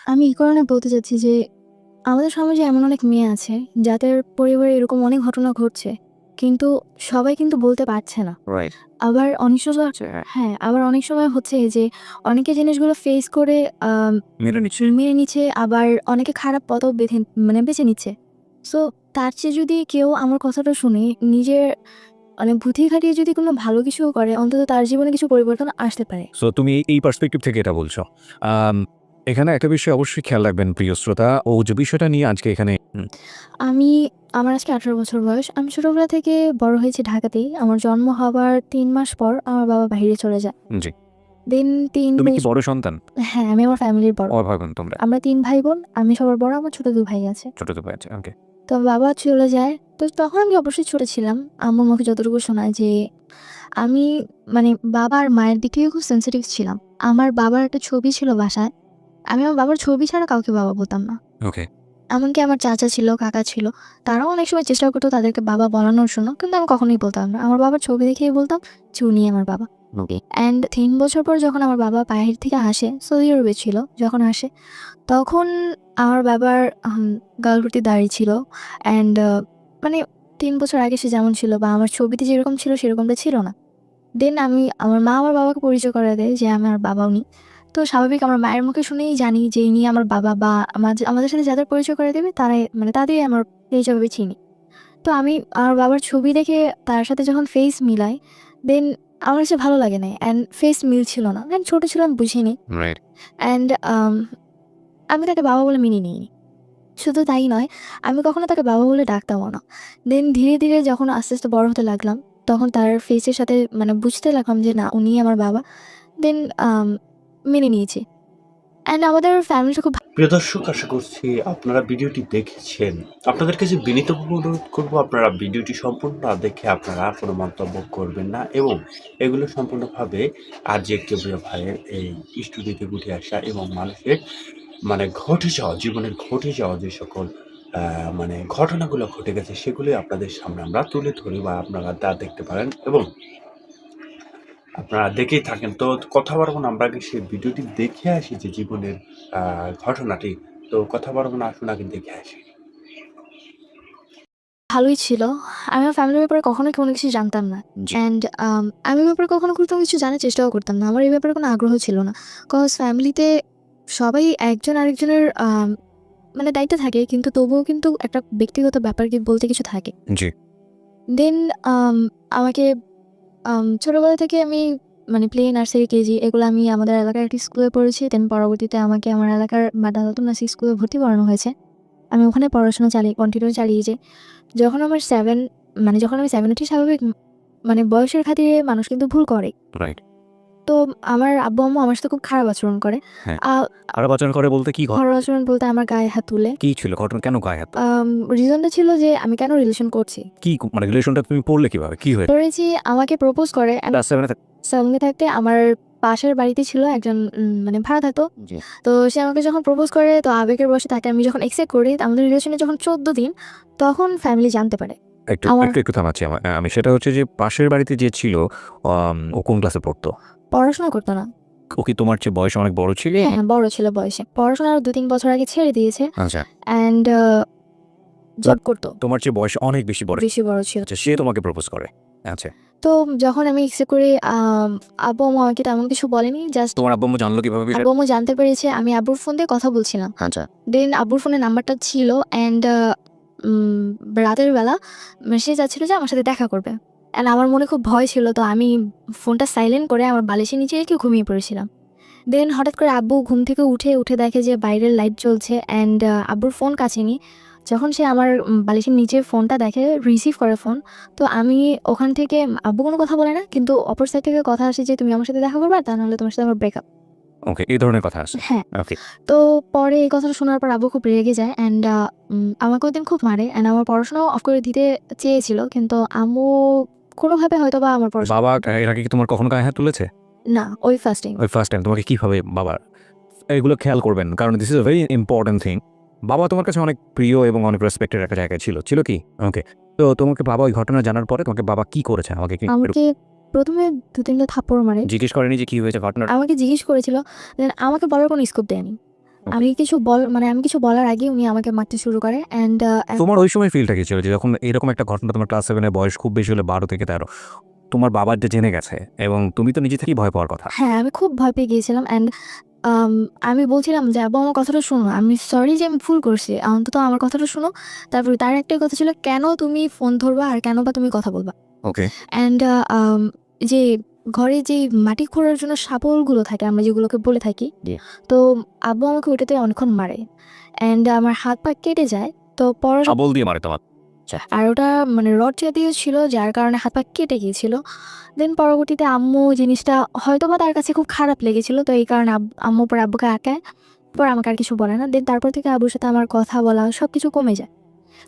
আমি এই কারণে বলতে চাচ্ছি যে, আমাদের সমাজে এমন অনেক মেয়ে আছে, যাদের পরিবারে এরকম অনেক ঘটনা ঘটছে। কিন্তু সবাই কিন্তু বলতে পারছে না। রাইট। আবার অনেক সময় আচ্ছা, হ্যাঁ, আবার অনেক সময় হচ্ছে এই যে, অনেকে জিনিসগুলো ফেস করে আম মেনে নিচ্ছি। মেনে নিচ্ছে, আবার অনেকে খারাপ পথও বেছে নিচ্ছে। সো তার চেয়ে যদি কেউ আমার কথাটা শুনে নিজের বুদ্ধি খাটিয়ে যদি কোনো ভালো কিছুও করে, অন্তত তার জীবনে কিছু পরিবর্তন আসতে পারে। সো তুমি এই পার্সপেক্টিভ থেকে এটা বলছো। আম এখানে একটা বিষয় অবশ্যই খেয়াল রাখবেন প্রিয় শ্রোতা, ও যে বিষয়টা নিয়ে আজকে এখানে আমি আমার আজকে ১৮ বছর বয়স। আমি ছোটবেলা থেকে বড় হয়েছি ঢাকাতেই। আমার জন্ম হবার ৩ মাস পর আমার বাবা বাহিরে চলে যায়। জি। দেন ৩ তুমি কি বছ বড় সন্তান? হ্যাঁ, আমি আমার ফ্যামিলির বড়। অভাগন তোমরা? আমরা ৩ ভাই-বোন। আমি সবার বড়, আমার ছোট ২ ভাই আছে। ছোট তো ভাই আছে। ওকে। তো আমার বাবা চলে যায়। তো তখন আমি অবশ্যই ছোট ছিলাম। আম্মুর মুখে যতটুকু শোনা যে আমি বাবা আর মায়ের দিক থেকে খুব সেনসিটিভ ছিলাম। আমার বাবার একটা ছবি ছিল বাসায়। আমি আমার বাবার ছবি ছাড়া কাউকে বাবা বলতাম না। ওকে। এমনকি আমার চাচা ছিল, কাকা ছিল। তারাও অনেক সময় চেষ্টা করতো তাদেরকে বাবা বলানোর জন্য। কিন্তু আমি কখনোই বলতাম না। আমার বাবার ছবি দেখেই বলতাম যে, "উনি আমার বাবা।" ওকে। অ্যান্ড ৩ বছর পর যখন আমার বাবা বাহির থেকে আসে, সৌদি আরবে ছিল যখন আসে, তখন আমার বাবার গালভর্তি দাড়ি ছিল। অ্যান্ড মানে ৩ বছর আগে সে যেমন ছিল বা আমার ছবিতে যেরকম ছিল সেরকমটা ছিল না। দেন আমার মা আমার বাবাকে পরিচয় করায় দেয় যে আমার বাবা উনি। তো স্বাভাবিক আমার মায়ের মুখে শুনেই জানি যে ইনি আমার বাবা বা আমাদের সাথে যাদের পরিচয় করে দেবে তারাই তাদেরই আমার হিসাবে চিনি। তো আমি আমার বাবার ছবি দেখে তার সাথে যখন ফেস মিলাই, দেন আমার কাছে ভালো লাগে নাই। অ্যান্ড ফেস মিলছিল না। দেন ছোট ছিলাম বুঝিনি। রাইট। অ্যান্ড আমি তাকে বাবা বলে মেনে নিইনি। শুধু তাই নয়, আমি কখনো তাকে বাবা বলে ডাকতামও না। দেন ধীরে, ধীরে যখন আস্তে, আস্তে বড় হতে লাগলাম, তখন তার ফেসের সাথে বুঝতে লাগলাম যে না উনিই আমার বাবা। দেন মেনে নিয়েছি। অ্যান্ড আমাদের ফ্যামিলিটা খুব প্রিয় দর্শক, আশা করছি আপনারা ভিডিওটি দেখেছেন। আপনাদের কাছে বিনীত অনুরোধ করব, আপনারা ভিডিওটি সম্পূর্ণ না দেখে আপনারা কোনো মন্তব্য করবেন না এবং এগুলো সম্পূর্ণভাবে আরজে কেবরিয়া ভাইয়ের এই স্টুডিওতে উঠে আসা এবং মানুষের ঘটে যাওয়া, জীবনের ঘটে যাওয়া যে সকল ঘটনাগুলো ঘটে গেছে সেগুলোই আপনাদের সামনে আমরা তুলে ধরি বা আপনারা তা দেখতে পারেন এবং আপনারা দেখেই থাকেন। তো কথা বাড়াবো না, আমরা আগে সেই ভিডিওটি দেখে আসি যে জীবনের ঘটনাটি। তো কথা বাড়াবো না, আসুন আগে দেখে আসি। ভালোই ছিল। আমি আমার ফ্যামিলির ব্যাপারে কখনোই কোনো কিছু জানতাম না। জি। অ্যান্ড আমি এই ব্যাপারে কখনো কোনো কিছু জানার চেষ্টাও করতাম না। আমার এই ব্যাপারে কোনো আগ্রহ ছিল না। কজ ফ্যামিলিতে সবাই একজন আরেকজনের দায়িত্বে থাকে, কিন্তু তবুও কিন্তু একটা ব্যক্তিগত ব্যাপার বলতে কিছু থাকে। জি। দেন আমাকে ছোটবেলা থেকে আমি প্লে, নার্সারি, কেজি এগুলো আমি আমাদের এলাকার একটি স্কুলে পড়েছি। দেন পরবর্তীতে আমাকে আমার এলাকার দাউলতুন নার্সিং স্কুলে ভর্তি করানো হয়েছে। আমি ওখানে পড়াশোনা কন্টিনিউ চালিয়ে যাই। যখন আমার 7 যখন আমি 7 উঠি, স্বাভাবিক বয়সের খাতিরে মানুষ কিন্তু ভুল করে। রাইট। তো আমার আব্বু-আম্মু আমার সাথে খুব খারাপ আচরণ করে। হ্যাঁ। আ খারাপ আচরণ করে বলতে কি খারাপ আচরণ বলতে আমার গায়ে হাত তুলে। কি ছিল ঘটনা? কেন গায়ে হাত? আম রিজনটা ছিল যে আমি কেন রিলেশন করছি। কি রিলেশনটা তুমি পড়লে কিভাবে? কি হয়েছে? ধরেছি আমাকে প্রপোজ করে ক্লাস 7 এ সঙ্গে থাকতে আমার পাশের বাড়িতে ছিল একজন ভাড়া থাকতো। জি। তো সে আমাকে যখন প্রপোজ করে, তো আবেগের বশে তাকে আমি যখন অ্যাকসেপ্ট করি, আমাদের রিলেশনে যখন ১৪ দিন, তখন ফ্যামিলি জানতে পারে। একটু আমার একটু একটু থামাচ্ছি আমি সেটা হচ্ছে যে পাশের বাড়িতে যে ছিল ও কোন ক্লাসে পড়তো? পড়াশোনা করতো না। ও কি তোমার চেয়ে বয়সে অনেক বড় ছিল? হ্যাঁ, বড় ছিল বয়সে। পড়াশোনা আরো ২-৩ বছর আগে ছেড়ে দিয়েছে। আচ্ছা। অ্যান্ড জব করতো। তোমার চেয়ে বয়সে অনেক বেশি বড়। বেশি বড় ছিল। আচ্ছা, সে তোমাকে প্রপোজ করে। আচ্ছা। তো যখন আমি অ্যাকসেপ্ট করি, আব্বু-আম্মু আমাকে তেমন কিছু বলেনি। জাস্ট তোমার আব্বু-আম্মু জানলো কিভাবে বিষয়টা? আব্বু-আম্মু জানতে পেরেছে আমি আব্বুর ফোন দিয়ে কথা বলছিলাম। আচ্ছা। দেন আব্বুর ফোনে নাম্বারটা ছিল। অ্যান্ড রাতের বেলা সে চাচ্ছিল যে আমার সাথে দেখা করবে। অ্যান্ড আমার মনে খুব ভয় ছিল। তো আমি ফোনটা সাইলেন্ট করে আমার বালিশের নিচে রেখে ঘুমিয়ে পড়েছিলাম। দেন হঠাৎ করে আব্বু ঘুম থেকে উঠে দেখে যে বাইরের লাইট জ্বলছে। অ্যান্ড আব্বুর ফোন কাছে নেই। যখন সে আমার বালিশের নিচে ফোনটা দেখে, রিসিভ করে ফোন। তো আমি ওখান থেকে, আব্বু কোনো কথা বলে না। কিন্তু অপর সাইড থেকে কথা আসে যে, "তুমি আমার সাথে দেখা করবে, তা নাহলে তোমার সাথে আমার ব্রেকআপ।" ওকে, এই ধরনের কথা আছে। হ্যাঁ। ওকে। তো পরে এই কথাটা শোনার পর আব্বু খুব রেগে যায়। অ্যান্ড আমাকে ওইদিন খুব মারে। অ্যান্ড আমার পড়াশোনাও অফ করে দিতে চেয়েছিল। কিন্তু আম্মু কোনোভাবে হয়তোবা আমার পড়াশোনা বাবা এর আগে কি তোমার কখনো গায়ে হাত তুলেছে? না, ওই ফার্স্ট টাইম। ওই ফার্স্ট টাইম তোমাকে কিভাবে বাবা এগুলো খেয়াল করবেন। কারণ this is a very important thing. বাবা তোমার কাছে অনেক প্রিয় এবং অনেক রেসপেক্টেড একটা জায়গায় ছিল। ছিল কি? ওকে। তো তোমাকে বাবা ওই ঘটনা জানার পরে তোমাকে বাবা কি করেছে? আমাকে কি আমাকে ১ম এ ২-৩ টা থাপ্পড় মারে। জিজ্ঞেস করেনি যে কি হয়েছে ঘটনাটা? আমাকে জিজ্ঞেস করেছিল। দেন আমাকে বলার কোনো স্কোপ দেয়নি। আমি কিছু বলার আগে উনি আমাকে মারতে শুরু করে অ্যান্ড তোমার ওই সময় ফিলটা কি ছিল যে যখন এরকম একটা ঘটনা তোমার ক্লাস 7 এর বয়স খুব বেশি হলে 12 থেকে 13 তোমার বাবার যে জেনে গেছে এবং তুমি তো নিজে থেকেই ভয় পাওয়ার কথা। হ্যাঁ, আমি খুব ভয় পেয়ে গিয়েছিলাম অ্যান্ড আমি বলছিলাম যে, "আব্বু আমার কথাটা শোনো। আমি সরি যে আমি ভুল করছি। অন্তত আমার কথাটা শোনো।" তারপরে তার একটাই কথা ছিল, "কেন তুমি ফোন ধরবা আর কেন বা তুমি কথা বলবা?" ওকে। অ্যান্ড যে ঘরে যে মাটি খোঁড়ার জন্য শাবলগুলো থাকে আমরা যেগুলোকে বলে থাকি, জি। তো আব্বু আমাকে ওটাতে অনেকক্ষণ মারে অ্যান্ড আমার হাত পা কেটে যায়। তো শাবল দিয়ে মারে তোমার? আর ওটা মানে রড জাতীয় ছিল যার কারণে হাত পা কেটে গিয়েছিল। দেন পরবর্তীতে আম্মু জিনিসটা হয়তোবা তার কাছে খুব খারাপ লেগেছিল। তো এই কারণে আম্মু পরে আব্বুকে আটকায়। পরে আমাকে আর কিছু বলে না। দেন তারপর থেকে আব্বুর সাথে আমার কথা বলা সবকিছু কমে যায়।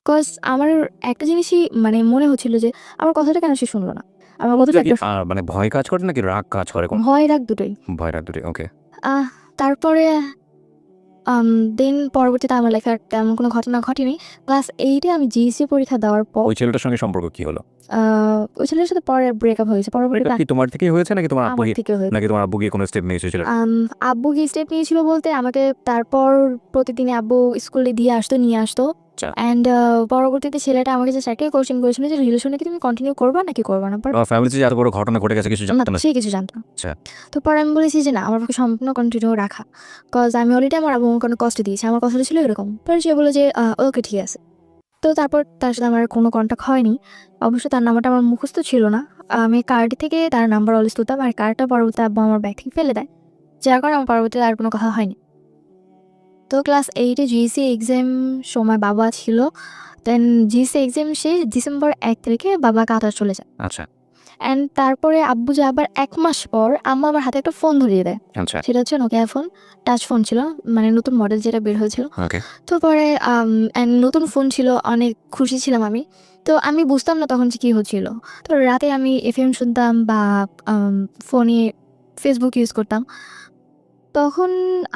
কজ আমার একটা জিনিসই মানে মনে হচ্ছিল যে আমার কথাটা কেন সে শুনলো না? আমার কথাটা একটা মানে ভয় কাজ করে নাকি রাগ কাজ করে? ভয় রাগ দুটোই। ভয় রাগ দুটোই। ওকে। আহ তারপরে আম দেন পরবর্তীতে আমার লাইফে আর তেমন কোনো ঘটনা ঘটেনি। ক্লাস 8 এ আমি জিইসি পরীক্ষা দেওয়ার পর ওই ছেলেটার সঙ্গে সম্পর্ক কি হলো? আ ওই ছেলের সাথে পরে ব্রেকআপ হয়েছে। এটা পরবর্তীতে কি তোমার থেকেই হয়েছে নাকি তোমার আব্বু আমার থেকে হয়েছে। নাকি তোমার আব্বু গিয়ে কোনো স্টেপ নিয়েছে ছেলেটা? আব্বু কি স্টেপ নিয়েছিল বলতে আমাকে তারপর প্রতিদিনই আব্বু স্কুলে দিয়ে আসতো, নিয়ে আসতো। আচ্ছা। অ্যান্ড পরবর্তীতে ছেলেটা আমাকে জাস্ট একটাই কোয়েশ্চেন করেছিল যে রিলেশনে কি তুমি কন্টিনিউ করবা নাকি করবা না? তোমার ফ্যামিলিতে যে এত বড় ঘটনা ঘটে গেছে কিছু না, জানতে না? সে কিছু জানত না। আচ্ছা। তো পরে আমি বলেছি যে না আমার পক্ষে সম্পূর্ণ কন্টিনিউ রাখা। কজ আমি অলরেডি আমার আব্বু আমাকে অনেক কষ্ট দিয়েছি। আমার কথাটা ছিল এরকম। পরে সে বলল যে ওকে ঠিক আছে। তো তারপর তার সাথে আমার কোনো কনট্যাক্ট হয়নি। অবশ্য তার নাম্বারটা আমার মুখস্থ ছিল না। আমি কার্ড থেকে তার নাম্বার অলওয়েজ তুলতাম আর কার্ডটা পরবর্তীতে আব্বু আমার ব্যাগ থেকে ফেলে দেয়। যার কারণে আমার পরবর্তীতে আর কোনো কথা হয়নি। তো ক্লাস 8 এ জিইসি এক্সাম সময় বাবা ছিল। দেন জিইসি এক্সাম শেষ ডিসেম্বর ১ তারিখে বাবা কাতার চলে যায়। আচ্ছা। অ্যান্ড তারপরে আব্বু যাবার ১ মাস পর আম্মু আমার হাতে একটা ফোন ধরিয়ে দেয়। আচ্ছা। সেটা হচ্ছে নোকিয়া ফোন। টাচ ফোন ছিল। মানে নতুন মডেল যেটা বের হয়েছিল। ওকে। তো পরে নতুন ফোন ছিল, অনেক খুশি ছিলাম আমি। তো আমি বুঝতাম না তখন যে কী হচ্ছিল। তো রাতে আমি এফএম শুনতাম বা ফোনে ফেসবুক ইউজ করতাম। তখন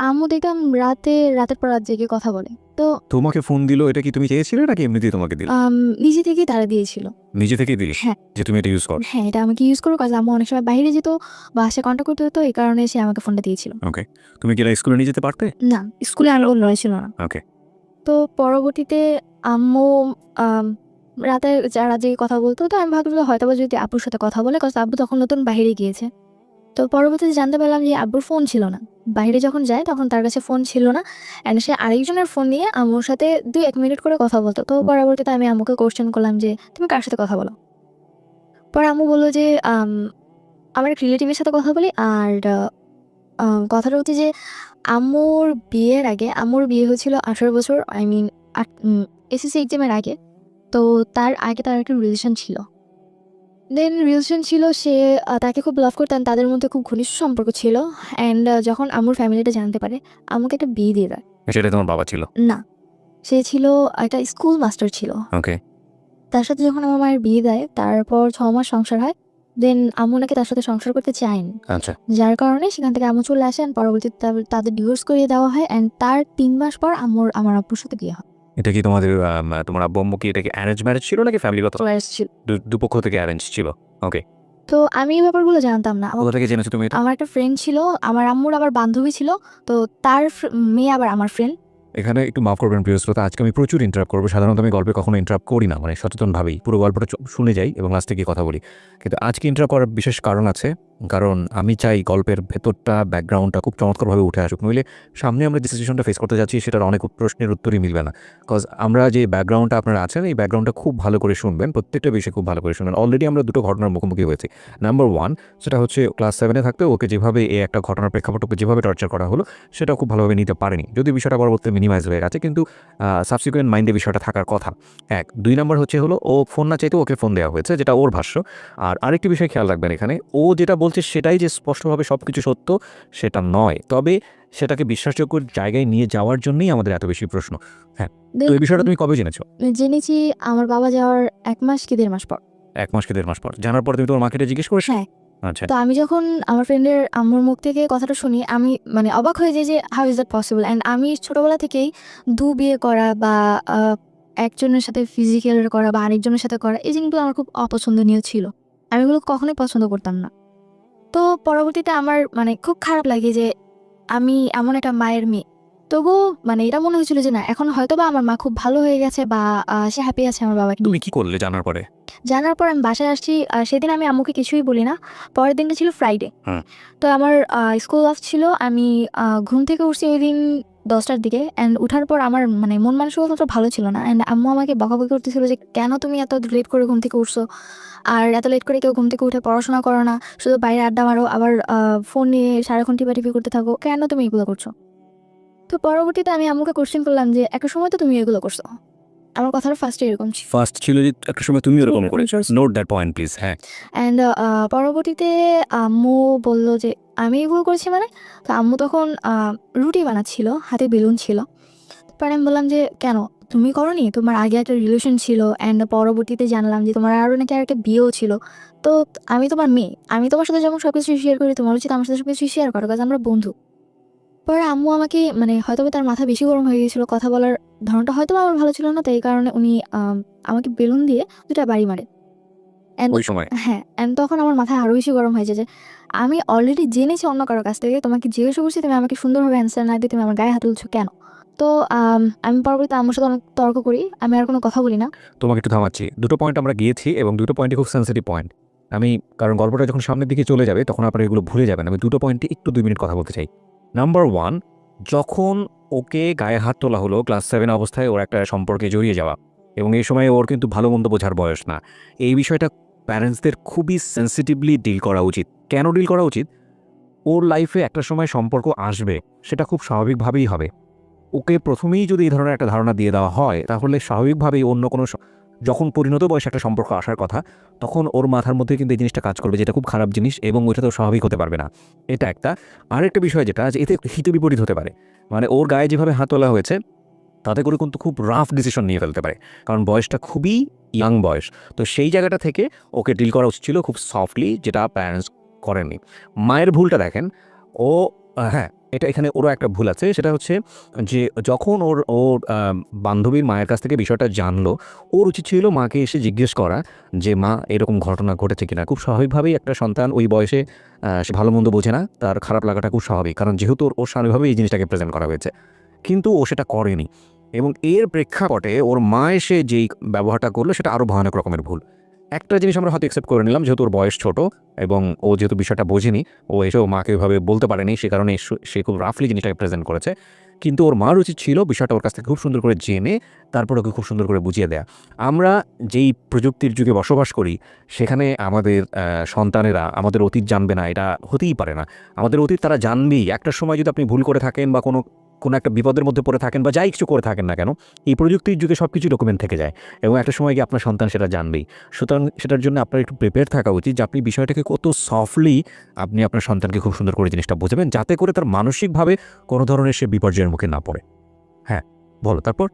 আম্মু দেখতাম রাতের পর রাত জেগে কথা বলে। তো তোমাকে ফোন দিল এটা কি তুমি চেয়েছিলে নাকি এমনিতেই তোমাকে দিল? নিজে থেকেই তারা দিয়েছিল। নিজে থেকেই দিল? হ্যাঁ। যে তুমি এটা ইউজ করো? হ্যাঁ, এটা আমাকে ইউজ করো কজ আম্মু অনেক সময় বাইরে যেত, বাসায় কন্ট্যাক্ট করতে হতো। এই কারণে সে আমাকে ফোনটা দিয়েছিল। ওকে। তুমি কি এটা স্কুলে নিয়ে যেতে পারতে? না, স্কুলে অ্যালাউ ছিল না। ওকে। তো পরবর্তীতে আম্মু আম রাতে রাত জেগে কথা বলতো। তো আমি ভাবলাম যে হয়তোবা যদি আব্বুর সাথে কথা বলে কজ আব্বু তখন নতুন বাহিরে গিয়েছে। তো পরবর্তীতে জানতে পারলাম যে আব্বুর ফোন ছিল না। বাইরে যখন যায় তখন তার কাছে ফোন ছিল না। অ্যান্ড সে আরেকজনের ফোন নিয়ে আম্মুর সাথে ২-১ মিনিট করে কথা বলতো। তো পরবর্তীতে আমি আম্মুকে কোয়েশ্চেন করলাম যে, "তুমি কার সাথে কথা বলো?" পরে আম্মু বলল যে, আমার এক রিলেটিভের সাথে কথা বলি। আর কথাটা হচ্ছে যে আম্মুর বিয়ের আগে আম্মুর বিয়ে হয়েছিল ১৮ বছর আই মিন এসএসসি এক্সামের আগে। তো তার আগে তার একটা রিলেশন ছিল। দেন রিলেশন ছিল সে তাকে খুব লাভ করতেন। তাদের মধ্যে খুব ঘনিষ্ঠ সম্পর্ক ছিল। অ্যান্ড যখন আম্মুর ফ্যামিলিটা জানতে পারে, আম্মুকে একটা বিয়ে দিয়ে দেয়। সেটাই তোমার বাবা ছিল? না, সে ছিল একটা স্কুল মাস্টার ছিল। ওকে। তার সাথে যখন আমার মায়ের বিয়ে দেয়, তারপর ৬ মাস সংসার হয়। দেন আম্মু নাকি তার সাথে সংসার করতে চায়নি। আচ্ছা। যার কারণে সেখান থেকে আম্মু চলে আসে অ্যান্ড পরবর্তীতে তাদের ডিভোর্স করিয়ে দেওয়া হয় অ্যান্ড তার ৩ মাস পর আমার আব্বুর সাথে বিয়ে হয়। এটা কি তোমাদের তোমার আব্বু আম্মু কি এটা কি অ্যারেঞ্জ ম্যারেজ ছিল নাকি ফ্যামিলিগত? ছিল। দুপক্ষ থেকে অ্যারেঞ্জ ছিল? ওকে। তো আমি এই ব্যাপারগুলো জানতাম না। কোথা থেকে জেনেছো তুমি এটা? আমার একটা ফ্রেন্ড ছিল, আমার আম্মুর আবার বান্ধবী ছিল। তো তার মেয়ে আবার আমার ফ্রেন্ড। এখানে একটু মাফ করবেন প্রিয় শ্রোতা, আজকে আমি প্রচুর ইন্টারাপ্ট করবো। সাধারণত আমি গল্পে কখনো ইন্টারাপ্ট করি না, মানে সচেতনভাবেই পুরো গল্পটা শুনে যাই এবং লাস্টে গিয়ে কথা বলি। কিন্তু আজকে ইন্টারাপ্ট করার বিশেষ কারণ আছে, কারণ আমি চাই গল্পের ভেতরটা ব্যাকগ্রাউন্ডটা খুব চমৎকারভাবে উঠে আসুক। নইলে সামনে আমরা যে সিচুয়েশনটা ফেস করতে যাচ্ছি সেটার অনেক প্রশ্নের উত্তরই মিলবে না। কজ আমরা যে ব্যাকগ্রাউন্ডটা আপনারা আছেন এই ব্যাকগ্রাউন্ডটা খুব ভালো করে শুনবেন, প্রত্যেকটা বিষয়ে খুব ভালো করে শুনবেন। অলরেডি আমরা দুটো ঘটনার মুখোমুখি হয়েছি। নাম্বার 1 সেটা হচ্ছে ক্লাস 7 এ থাকতে ওকে যেভাবে এই একটা ঘটনার প্রেক্ষাপটকে যেভাবে টর্চার করা হলো সেটা খুব ভালোভাবে নিতে পারেনি, যদি বিষয়টা পরবর্তীতে মিনিমাইজ হয়ে গেছে, কিন্তু সাবসিকুয়েন্ট মাইন্ডে বিষয়টা থাকার কথা। ১ ২ নাম্বার হলো ও ফোন না চাইতেও ওকে ফোন দেওয়া হয়েছে, যেটা ওর ভাষ্য। আর আরেকটি বিষয় খেয়াল রাখবেন, এখানে ও যেটা বলছে সেটাই যে স্পষ্টভাবে সব কিছু সত্য সেটা নয়, তবে সেটাকে বিশ্বাসযোগ্য জায়গায় নিয়ে যাওয়ার জন্যই আমাদের এত বেশি প্রশ্ন। হ্যাঁ, তো এই বিষয়টা তুমি কবে জেনেছো? জেনেছি আমার বাবা যাওয়ার ১ মাস কি ১.৫ মাস পর। ১ মাস কি ১.৫ মাস পর? জানার পর তুমি তোমার মাকে এটা জিজ্ঞেস করেছো? হ্যাঁ। আচ্ছা। তো আমি যখন আমার ফ্রেন্ডের আম্মুর মুখ থেকে কথাটা শুনি আমি মানে অবাক হয়ে যাই যে how is that possible? And আমি ছোটবেলা থেকেই বিয়ে করা বা একজনের সাথে ফিজিক্যাল করা বা আরেকজনের সাথে করা এই জিনিসগুলো আমার খুব অপছন্দনীয় ছিল। আমি এগুলো কখনোই পছন্দ করতাম না। তো পরবর্তীতে আমার মানে খুব খারাপ লাগে যে আমি এমন একটা মায়ের মেয়ে। তবুও মানে এটা মনে হয়েছিল যে না এখন হয়তো বা আমার মা খুব ভালো হয়ে গেছে বা সে হ্যাপি আছে আমার বাবাকে নিয়ে। তুমি কি করলে জানার পরে? জানার পর আমি বাসায় আসছি, সেদিন আমি আম্মুকে কিছুই বলি না। পরের দিনটা ছিল ফ্রাইডে। হুম। তো আমার স্কুল অফ ছিল। আমি ঘুম থেকে উঠছি ওইদিন 10টার দিকে অ্যান্ড উঠার পর আমার মানে মন মানসিকতা অতটা ভালো ছিল না। অ্যান্ড আম্মু আমাকে বকাবকি করতেছিল যে, "কেন তুমি এত লেট করে ঘুম থেকে উঠছো? আর এত লেট করে কেউ ঘুম থেকে উঠে পড়াশোনা করো না। শুধু বাইরে আড্ডা মারো, আবার ফোন নিয়ে সারাক্ষণ টিপাটিপি করতে থাকো। কেন তুমি এগুলো করছো?" তো পরবর্তীতে আমি আম্মুকে কোয়েশ্চেন করলাম যে, "একটা সময় তো তুমি এগুলো করছো।" আমার কথাটা ফার্স্টে এরকম ছিল। ফার্স্ট ছিল যে একটা সময় তুমি এরকম হুম, করেছো। Note that point please. হ্যাঁ। অ্যান্ড পরবর্তীতে আম্মু বলল যে, "আমি এগুলো করেছি মানে?" তো আম্মু তখন রুটি বানাচ্ছিল, হাতে বেলুন ছিল। পরে আমি বললাম যে, "কেন? তুমি করোনি? তোমার আগে একটা রিলেশন ছিল অ্যান্ড পরবর্তীতে জানলাম যে তোমার আরও নাকি আরেকটা বিয়েও ছিল। তো আমি তোমার মেয়ে। আমি তোমার সাথে যখন সবকিছু শেয়ার করি, তোমার উচিত আমার সাথে সবকিছু শেয়ার করা, কজ আমরা বন্ধু।" পরে আম্মু আমাকে মানে হয়তোবা তার মাথা বেশি গরম হয়ে গিয়েছিল। কথা বলার ধরনটা হয়তোবা আমার ভালো ছিল না। তাই এই কারণে উনি আমাকে বেলুন দিয়ে ২ টা বাড়ি মারে। অ্যান্ড ওই সময়? হ্যাঁ, অ্যান্ড তখন আমার মাথায় আরো বেশি গরম হয়েছে যে আমি অলরেডি জেনেছি অন্য কারো কাছ থেকে। তোমাকে জিজ্ঞাসা করছি, তুমি আমাকে সুন্দরভাবে অ্যান্সার না দিয়ে তুমি আমার গায়ে হাত তুলছো কেন? তো আমি পরবর্তীতে আম্মুর সাথে অনেক তর্ক করি। আমি আর কোনো কথা বলি না। তোমাকে একটু থামাচ্ছি। দুটো পয়েন্ট আমরা গিয়েছি এবং দুটো পয়েন্টই খুব সেনসিটিভ পয়েন্ট। আমি কারণ গল্পটা যখন সামনের দিকে চলে যাবে তখন আপনারা এগুলো ভুলে যাবেন। আমি দুটো পয়েন্টে একটু ২ মিনিট কথা বলতে চাই। নাম্বার 1, যখন ওকে গায়ে হাত তোলা হলো ক্লাস 7 অবস্থায় ওর একটা সম্পর্কে জড়িয়ে যাওয়া এবং এই সময় ওর কিন্তু ভালো-মন্দ বোঝার বয়স না। এই বিষয়টা প্যারেন্টসদের খুবই সেনসিটিভলি ডিল করা উচিত। কেন ডিল করা উচিত? ওর লাইফে একটা সময় সম্পর্ক আসবে, সেটা খুব স্বাভাবিকভাবেই হবে। ওকে প্রথমেই যদি এই ধরনের একটা ধারণা দিয়ে দেওয়া হয়, তাহলে স্বাভাবিকভাবেই অন্য কোনো যখন পরিণত বয়সে একটা সম্পর্ক আসার কথা, তখন ওর মাথার মধ্যে কিন্তু এই জিনিসটা কাজ করবে যেটা খুব খারাপ জিনিস এবং ওইটা তো স্বাভাবিক হতে পারবে না। এটা একটা। আরেকটা বিষয় যেটা যে এতে হিতে বিপরীত হতে পারে। মানে ওর গায়ে যেভাবে হাত তোলা হয়েছে, তাতে করে কিন্তু খুব রাফ ডিসিশন নিয়ে ফেলতে পারে। কারণ বয়সটা খুবই ইয়াং বয়স। তো সেই জায়গাটা থেকে ওকে ডিল করা উচিত ছিল খুব সফটলি, যেটা প্যারেন্টস করেননি। মায়ের ভুলটা দেখেন, ও হ্যাঁ, এটা এখানে ওরও একটা ভুল আছে। সেটা হচ্ছে যে যখন ওর ওর বান্ধবীর মায়ের কাছ থেকে বিষয়টা জানলো, ওর উচিত ছিল মাকে এসে জিজ্ঞেস করা যে, "মা এরকম ঘটনা ঘটেছে কিনা?" খুব স্বাভাবিকভাবেই একটা সন্তান ওই বয়সে সে ভালো-মন্দ বোঝে না। তার খারাপ লাগাটা খুব স্বাভাবিক। কারণ যেহেতু ওর স্বাভাবিকভাবেই এই জিনিসটাকে প্রেজেন্ট করা হয়েছে। কিন্তু ও সেটা করেনি এবং এর প্রেক্ষাপটে ওর মা এসে যেই ব্যবহারটা করলো সেটা আরও ভয়ানক রকমের ভুল। একটা জিনিস আমরা হয়তো অ্যাকসেপ্ট করে নিলাম যেহেতু ওর বয়স ছোট এবং ও যেহেতু বিষয়টা বোঝেনি, ও এসেও মাকে ওইভাবে বলতে পারেনি, সে কারণে সে খুব রাফলি জিনিসটাকে প্রেজেন্ট করেছে। কিন্তু ওর মার উচিত ছিল বিষয়টা ওর কাছ থেকে খুব সুন্দর করে জেনে তারপর ওকে খুব সুন্দর করে বুঝিয়ে দেয়া। আমরা যেই প্রযুক্তির যুগে বসবাস করি সেখানে আমাদের সন্তানেরা আমাদের অতীত জানবে না, এটা হতেই পারে না। আমাদের অতীত তারা জানবেই। একটা সময় যদি আপনি ভুল করে থাকেন বা কোনো একটা বিপদের মধ্যে পড়ে থাকেন বা যাই কিছু করে থাকেন না কেন, এই প্রযুক্তির যুগে সব কিছু ডকুমেন্ট থেকে যায় এবং একটা সময় গিয়ে আপনার সন্তান সেটা জানবেই। সুতরাং সেটার জন্য আপনার একটু প্রিপেয়ার থাকা উচিত যে আপনি বিষয়টাকে কত সফটলি আপনি আপনার সন্তানকে খুব সুন্দর করে জিনিসটা বোঝাবেন, যাতে করে তার মানসিকভাবে কোনো ধরনের সে বিপর্যয়ের মুখে না পড়ে। হ্যাঁ, বলো তারপর?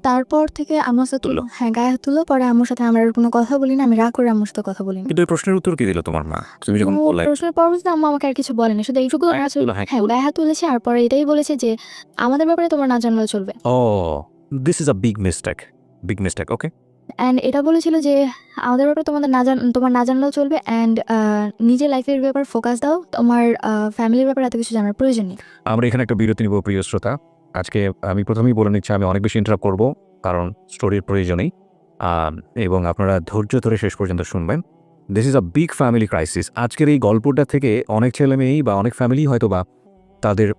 তারপর থেকে আম্মুর সাথে তুললো। হ্যাঁ, গায়ে হাত তুললো। পরে আম্মুর সাথে আমার আর কোনো কথা বলি না। আমি রাগ করে আম্মুর সাথে কথা বলি না। কিন্তু এই প্রশ্নের উত্তর কি দিল তোমার মা? তুমি যখন তো বললে প্রশ্নের পরবর্তীতে আম্মু আমাকে আর কিছু বলেনি। শুধু এইটুকু গায়ে হাত তুললো, হ্যাঁ। হ্যাঁ, গায়ে হাত তুলেছে আর পরে এটাই বলেছে যে, "আমাদের ব্যাপারে তোমার না জানলেও চলবে।" Oh, this is a big mistake. Big mistake, okay. And এটা বলেছিল যে, "আমাদের ব্যাপারে তোমার না জানলেও চলবে অ্যান্ড নিজের লাইফের ব্যাপারে ফোকাস দাও। তোমার ফ্যামিলির ব্যাপারে এত কিছু জানার প্রয়োজন নেই।" আমরা এখানে একটা বিরতি নিব প্রিয় শ্রোতা। আজকে আমি প্রথমেই বলে নিচ্ছি আমি অনেক বেশি ইন্টারাপ্ট করব কারণ স্টোরির প্রয়োজনেই। এবং আপনারা ধৈর্য ধরে শেষ পর্যন্ত শুনবেন। This is a big family crisis. আজকের এই গল্পটা থেকে অনেক ছেলেমেয়েই বা অনেক ফ্যামিলি হয়তোবা তাদের